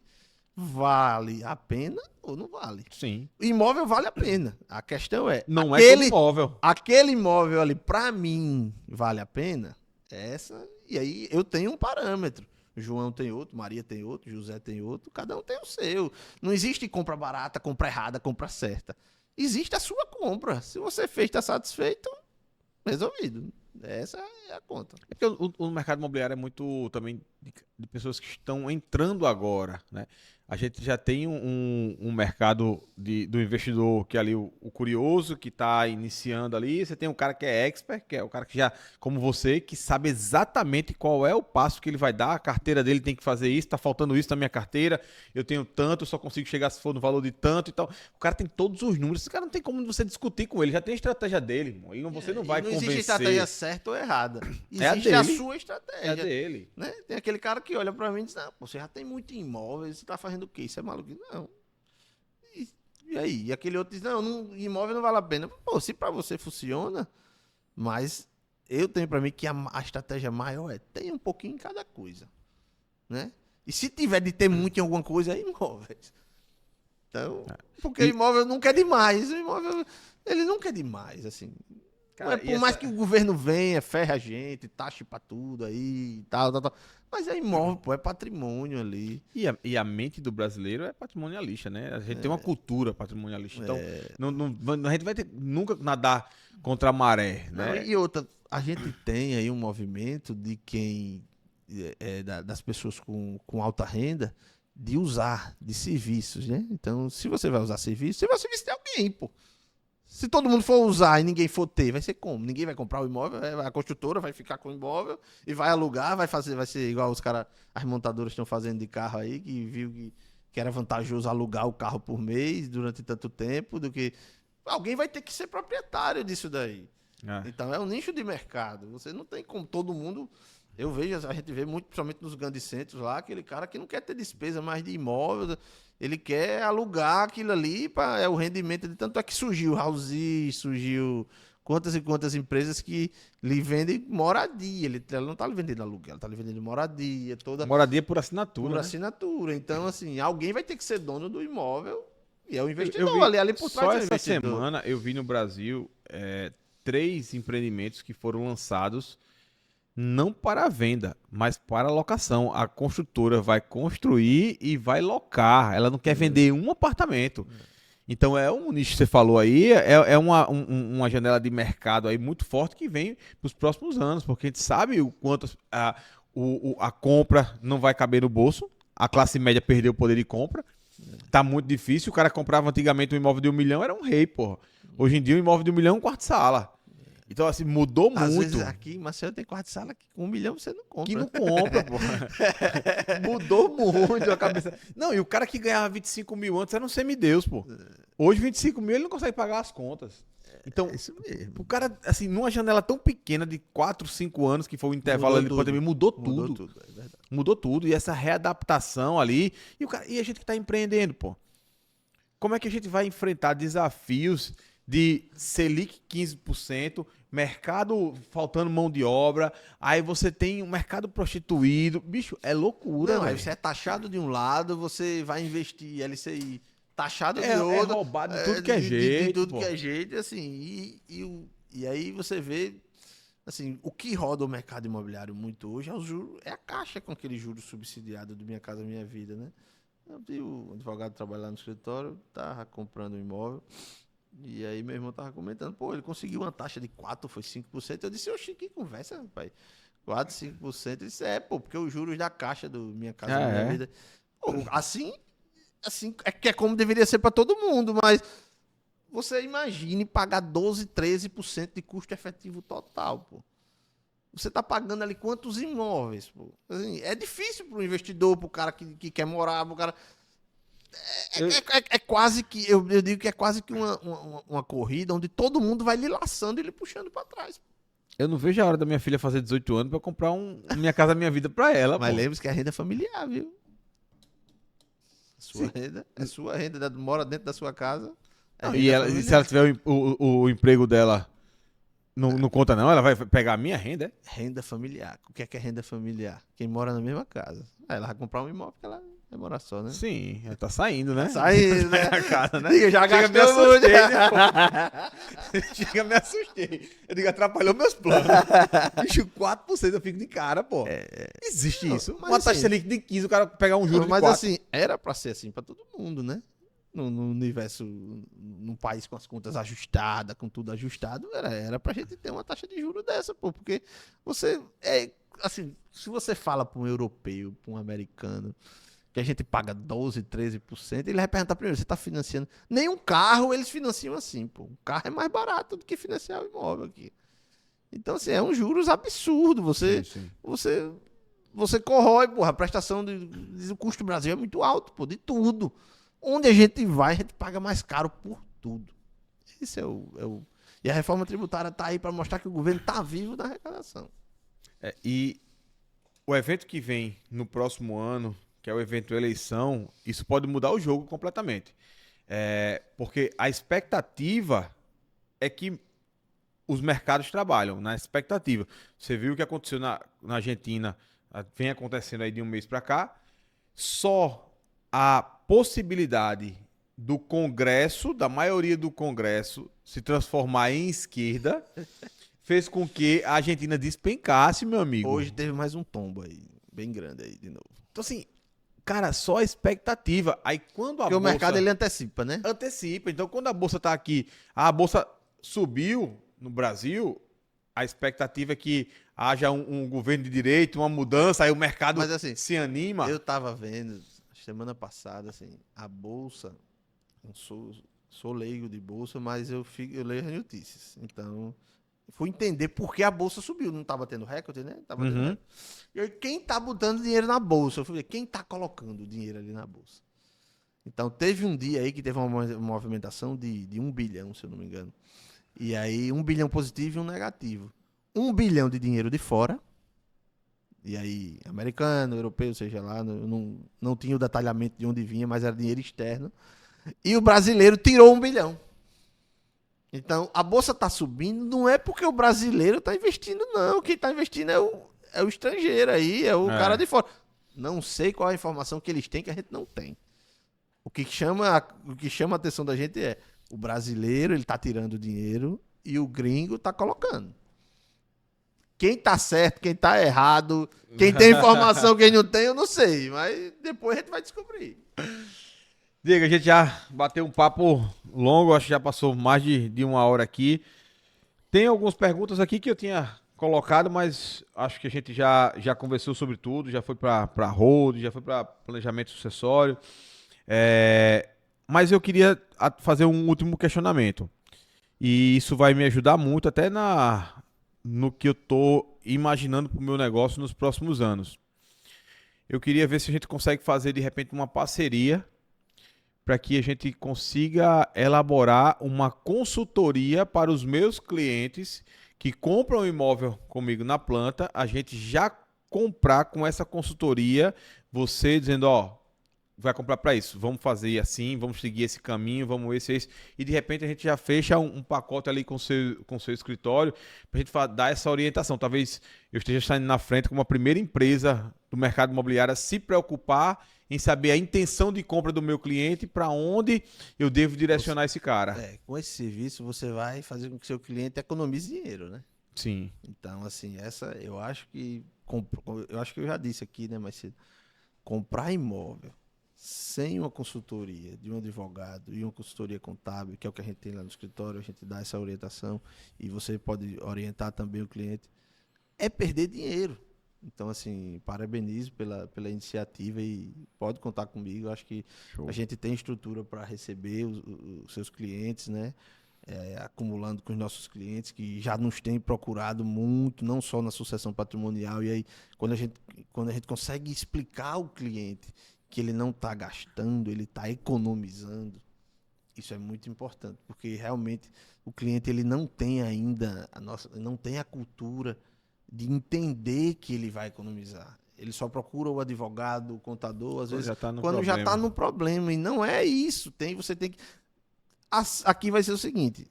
vale a pena ou não vale. Sim. O imóvel vale a pena. A questão é... Não é todo imóvel. Aquele imóvel ali, pra mim, vale a pena? E aí eu tenho um parâmetro. João tem outro, Maria tem outro, José tem outro, cada um tem o seu. Não existe compra barata, compra errada, compra certa. Existe a sua compra. Se você fez, está satisfeito, resolvido. Essa é a conta. É porque o mercado imobiliário é muito também de pessoas que estão entrando agora, né? A gente já tem um mercado do investidor que é ali o curioso, que está iniciando ali. Você tem um cara que é expert, que é o cara que já, como você, que sabe exatamente qual é o passo que ele vai dar. A carteira dele tem que fazer isso, está faltando isso na minha carteira. Eu tenho tanto, eu só consigo chegar se for no valor de tanto e tal. O cara tem todos os números. Esse cara não tem como você discutir com ele. Já tem a estratégia dele, irmão. Você não vai convencer. Não existe estratégia certa ou errada. Existe é a sua estratégia. É a dele. Né? Tem aquele cara que olha pra mim e diz: não, você já tem muito imóvel, você tá fazendo o quê? Isso é maluco? Não. E aí? E aquele outro diz: não, imóvel não vale a pena. Pô, se pra você funciona, mas eu tenho pra mim que a estratégia maior é ter um pouquinho em cada coisa. Né? E se tiver de ter muito em alguma coisa, é imóveis. Então, porque o imóvel nunca é demais. O imóvel, ele nunca é demais, assim. Cara, Por mais que o governo venha, ferre a gente, taxe pra tudo aí e tal. Mas é imóvel, pô, é patrimônio ali. E a mente do brasileiro é patrimonialista, né? A gente tem uma cultura patrimonialista. Então, a gente vai ter nunca nadar contra a maré, Não, né? e outra, a gente tem aí um movimento de quem, das pessoas com alta renda, de usar de serviços, né? Então, se você vai usar serviço, você vai serviço de alguém, pô. Se todo mundo for usar e ninguém for ter, vai ser como? Ninguém vai comprar o imóvel, a construtora vai ficar com o imóvel e vai alugar, vai ser igual os caras, as montadoras estão fazendo de carro aí, que viu que era vantajoso alugar o carro por mês durante tanto tempo, do que alguém vai ter que ser proprietário disso daí. Então é um nicho de mercado. Você não tem como todo mundo. Eu vejo, a gente vê muito, principalmente nos grandes centros lá, aquele cara que não quer ter despesa mais de imóvel, ele quer alugar aquilo ali, é o rendimento de tanto é que surgiu Housey, surgiu quantas e quantas empresas que lhe vendem moradia. Ela não está lhe vendendo aluguel, ela está lhe vendendo moradia, toda Moradia por assinatura, por né? assinatura. Então, assim, alguém vai ter que ser dono do imóvel e é o investidor ali por trás só do essa investidor. semana eu vi no Brasil 3 empreendimentos que foram lançados não para venda, mas para locação. A construtora vai construir e vai locar. Ela não quer vender um apartamento. Então é um nicho que você falou aí, é uma janela de mercado aí muito forte que vem para os próximos anos, porque a gente sabe o quanto a compra não vai caber no bolso, a classe média perdeu o poder de compra, tá muito difícil. O cara comprava antigamente um imóvel de 1 milhão, era um rei, porra. Hoje em dia um imóvel de 1 milhão é um quarto de sala. Então, assim, mudou Às muito. vezes aqui em Maceió tem quarto de sala que com 1 milhão você não compra. Que não compra, porra. Mudou muito a cabeça. Não, e o cara que ganhava 25 mil antes era um semideus, pô. Hoje, 25 mil, ele não consegue pagar as contas. Então, É isso mesmo. o cara, assim, numa janela tão pequena de 4, 5 anos, que foi o intervalo Mudou ali de tudo. pandemia, mudou Mudou tudo. tudo, é verdade. Mudou tudo. E essa readaptação ali. E a gente que tá empreendendo, pô. Como é que a gente vai enfrentar desafios de Selic 15%, mercado faltando mão de obra, aí você tem um mercado prostituído. Bicho, é loucura, Não, aí velho. você é taxado de um lado, você vai investir LCI taxado de É outro. roubado de tudo que é De jeito, tudo pô. que é jeito, assim. E aí você vê, assim, o que roda o mercado imobiliário muito hoje é o juro, é a Caixa com aquele juro subsidiado do Minha Casa Minha Vida, né? Eu vi o advogado trabalhar no escritório, tava comprando um imóvel. E aí meu irmão tava comentando, pô, ele conseguiu uma taxa de 4, foi 5%. Eu disse, oxi, que conversa, rapaz. 4, 5%. Ele disse, pô, porque os juros da Caixa do Minha Casa Minha Vida. Pô, assim é que é como deveria ser para todo mundo, mas você imagine pagar 12, 13% de custo efetivo total, pô. Você tá pagando ali quantos imóveis, pô? Assim, é difícil pro investidor, pro cara que quer morar, pro cara... É quase que, eu digo que é quase que uma corrida onde todo mundo vai lhe laçando e lhe puxando pra trás. Eu não vejo a hora da minha filha fazer 18 anos pra eu comprar Minha Casa Minha Vida pra ela, Mas pô. lembre-se que é renda familiar, viu? Sua renda, é sua renda, mora dentro da sua casa. Não, e se ela tiver o emprego dela, não conta não? Ela vai pegar a minha renda, é? Renda familiar. O que é renda familiar? Quem mora na mesma casa. Aí ela vai comprar um imóvel porque ela vai morar só, né? Sim, ela tá saindo, né? Saindo, né? Da casa, né? Diga, já Chega, me gastou muito. assustei, né, pô? Chega, me assustei. Eu digo, atrapalhou meus planos. Bicho, 4% eu fico de cara, pô. Existe Não, isso. mas Uma taxa assim- Selic de 15, o cara pegar um juro de Mas 4. assim, era pra ser assim pra todo mundo, né? No universo, num país com as contas ajustadas, com tudo ajustado, era pra gente ter uma taxa de juros dessa, pô. Porque você, assim, se você fala pra um europeu, pra um americano, que a gente paga 12, 13%, ele vai perguntar primeiro, você tá financiando? Nenhum carro eles financiam assim, pô. Um carro é mais barato do que financiar o imóvel aqui. Então, assim, é um juros absurdo. Você corrói, porra, a prestação do custo do Brasil é muito alto, pô, de tudo. Onde a gente vai, a gente paga mais caro por tudo. Esse é o... E a reforma tributária tá aí para mostrar que o governo tá vivo na arrecadação. E o evento que vem no próximo ano, que é o evento eleição, isso pode mudar o jogo completamente. Porque a expectativa é que os mercados trabalham, na expectativa. Você viu o que aconteceu na Argentina, vem acontecendo aí de um mês para cá. Só a possibilidade do Congresso, da maioria do Congresso, se transformar em esquerda, fez com que a Argentina despencasse, meu amigo. Hoje teve mais um tombo aí, bem grande aí de novo. Então, assim, cara, só a expectativa. Aí quando a Porque o bolsa mercado ele antecipa, né? antecipa. Então, quando a bolsa tá aqui, a bolsa subiu no Brasil, a expectativa é que haja um governo de direito, uma mudança, aí o mercado Mas, assim, se anima. Eu tava vendo semana passada, assim, a bolsa. Não sou leigo de bolsa, mas eu leio as notícias. Então, fui entender por que a bolsa subiu. Não estava tendo recorde, né? Tava tendo recorde. E aí, quem tá botando dinheiro na bolsa? Eu fui ver, quem tá colocando dinheiro ali na bolsa? Então, teve um dia aí que teve uma movimentação de 1 bilhão, se eu não me engano. E aí, 1 bilhão positivo e um negativo. 1 bilhão de dinheiro de fora. E aí, americano, europeu, seja lá, não tinha o detalhamento de onde vinha, mas era dinheiro externo. E o brasileiro tirou 1 bilhão. Então, a bolsa está subindo, não é porque o brasileiro está investindo, não. Quem está investindo é o estrangeiro aí, é o cara de fora. Não sei qual é a informação que eles têm que a gente não tem. O que chama a atenção da gente é o brasileiro, ele está tirando dinheiro e o gringo está colocando. Quem tá certo, quem tá errado, quem tem informação, quem não tem, eu não sei. Mas depois a gente vai descobrir. Diego, a gente já bateu um papo longo, acho que já passou mais de 1 hora aqui. Tem algumas perguntas aqui que eu tinha colocado, mas acho que a gente já conversou sobre tudo, já foi para hold, já foi para planejamento sucessório. Mas eu queria fazer um último questionamento. E isso vai me ajudar muito até no que eu estou imaginando para o meu negócio nos próximos anos. Eu queria ver se a gente consegue fazer, de repente, uma parceria para que a gente consiga elaborar uma consultoria para os meus clientes que compram um imóvel comigo na planta, a gente já comprar com essa consultoria, você dizendo, ó, vai comprar para isso, vamos fazer assim, vamos seguir esse caminho, vamos esse, e de repente a gente já fecha um pacote ali com seu escritório para a gente dar essa orientação. Talvez eu esteja saindo na frente como a primeira empresa do mercado imobiliário a se preocupar em saber a intenção de compra do meu cliente, para onde eu devo direcionar esse cara. Com esse serviço você vai fazer com que seu cliente economize dinheiro, né? Sim. Então, assim, eu acho que eu já disse aqui, né, mas comprar imóvel sem uma consultoria de um advogado e uma consultoria contábil, que é o que a gente tem lá no escritório, a gente dá essa orientação e você pode orientar também o cliente, é perder dinheiro. Então, assim, parabenizo pela iniciativa e pode contar comigo. Acho que a gente tem estrutura para receber os seus clientes, né? Acumulando com os nossos clientes que já nos têm procurado muito, não só na sucessão patrimonial. E aí, quando a gente consegue explicar ao cliente que ele não está gastando, ele está economizando, isso é muito importante, porque realmente o cliente ele não tem ainda não tem a cultura de entender que ele vai economizar. Ele só procura o advogado, o contador, às vezes, quando já está no problema. E não é isso. Você tem que... Aqui vai ser o seguinte,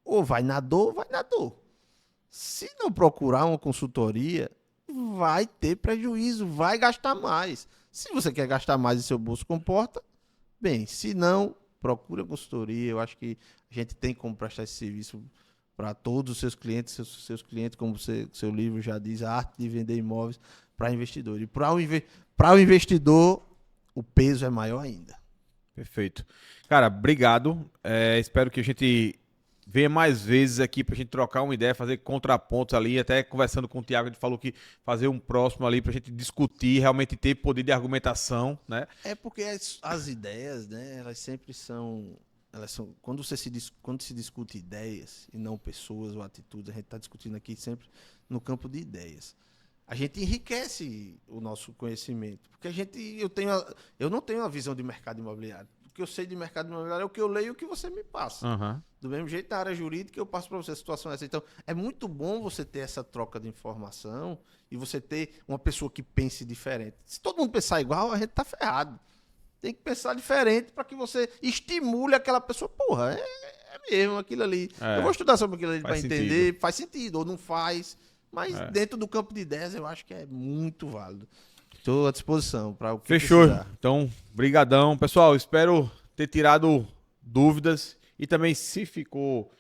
ou vai na dor, ou vai na dor. Se não procurar uma consultoria, vai ter prejuízo, vai gastar mais. Se você quer gastar mais e seu bolso comporta, bem. Se não, procure a consultoria. Eu acho que a gente tem como prestar esse serviço para todos os seus clientes, clientes, como seu livro já diz, a arte de vender imóveis para investidor. E para o investidor, o peso é maior ainda. Perfeito. Cara, obrigado. Espero que a gente venha mais vezes aqui para a gente trocar uma ideia, fazer contrapontos ali. Até conversando com o Thiago, a gente falou que fazer um próximo ali para a gente discutir, realmente ter poder de argumentação, né? É porque as ideias, né, elas sempre são... quando se discute ideias e não pessoas ou atitudes, a gente está discutindo aqui sempre no campo de ideias. A gente enriquece o nosso conhecimento, porque eu não tenho uma visão de mercado imobiliário. O que eu sei de mercado imobiliário é o que eu leio e o que você me passa. Uhum. Do mesmo jeito, na área jurídica, eu passo para você a situação essa. Então, é muito bom você ter essa troca de informação e você ter uma pessoa que pense diferente. Se todo mundo pensar igual, a gente está ferrado. Tem que pensar diferente para que você estimule aquela pessoa. Porra, é mesmo aquilo ali. Eu vou estudar sobre aquilo ali para entender. Faz sentido ou não faz. Mas dentro do campo de ideias eu acho que é muito válido. Estou à disposição para o que Fechou. precisar. Então, brigadão. Pessoal, espero ter tirado dúvidas. E também, se ficou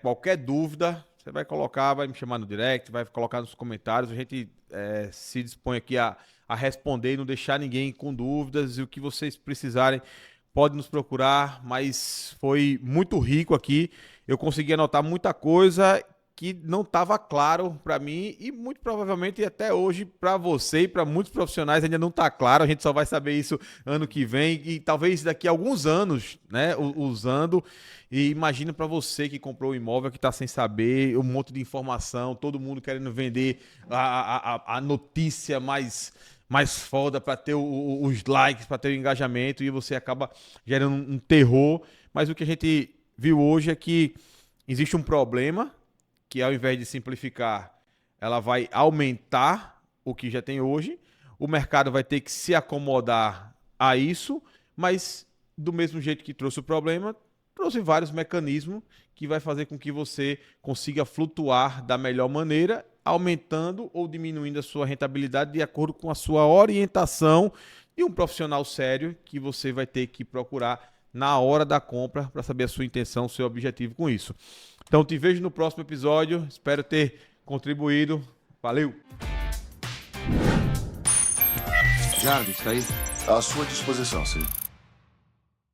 qualquer dúvida, você vai colocar, vai me chamar no direct, vai colocar nos comentários. A gente se dispõe aqui a responder e não deixar ninguém com dúvidas. E o que vocês precisarem, pode nos procurar. Mas foi muito rico aqui. Eu consegui anotar muita coisa que não estava claro para mim e muito provavelmente até hoje para você e para muitos profissionais ainda não está claro. A gente só vai saber isso ano que vem e talvez daqui a alguns anos, né, usando. E imagina para você que comprou o imóvel, que está sem saber, um monte de informação, todo mundo querendo vender a notícia mais foda para ter os likes, para ter o engajamento, e você acaba gerando um terror. Mas o que a gente viu hoje é que existe um problema que, ao invés de simplificar, ela vai aumentar o que já tem hoje. O mercado vai ter que se acomodar a isso, mas do mesmo jeito que trouxe o problema, trouxe vários mecanismos que vai fazer com que você consiga flutuar da melhor maneira, aumentando ou diminuindo a sua rentabilidade de acordo com a sua orientação e um profissional sério que você vai ter que procurar na hora da compra para saber a sua intenção, o seu objetivo com isso. Então, te vejo no próximo episódio. Espero ter contribuído. Valeu! Jarvis, tá aí? À sua disposição, sim.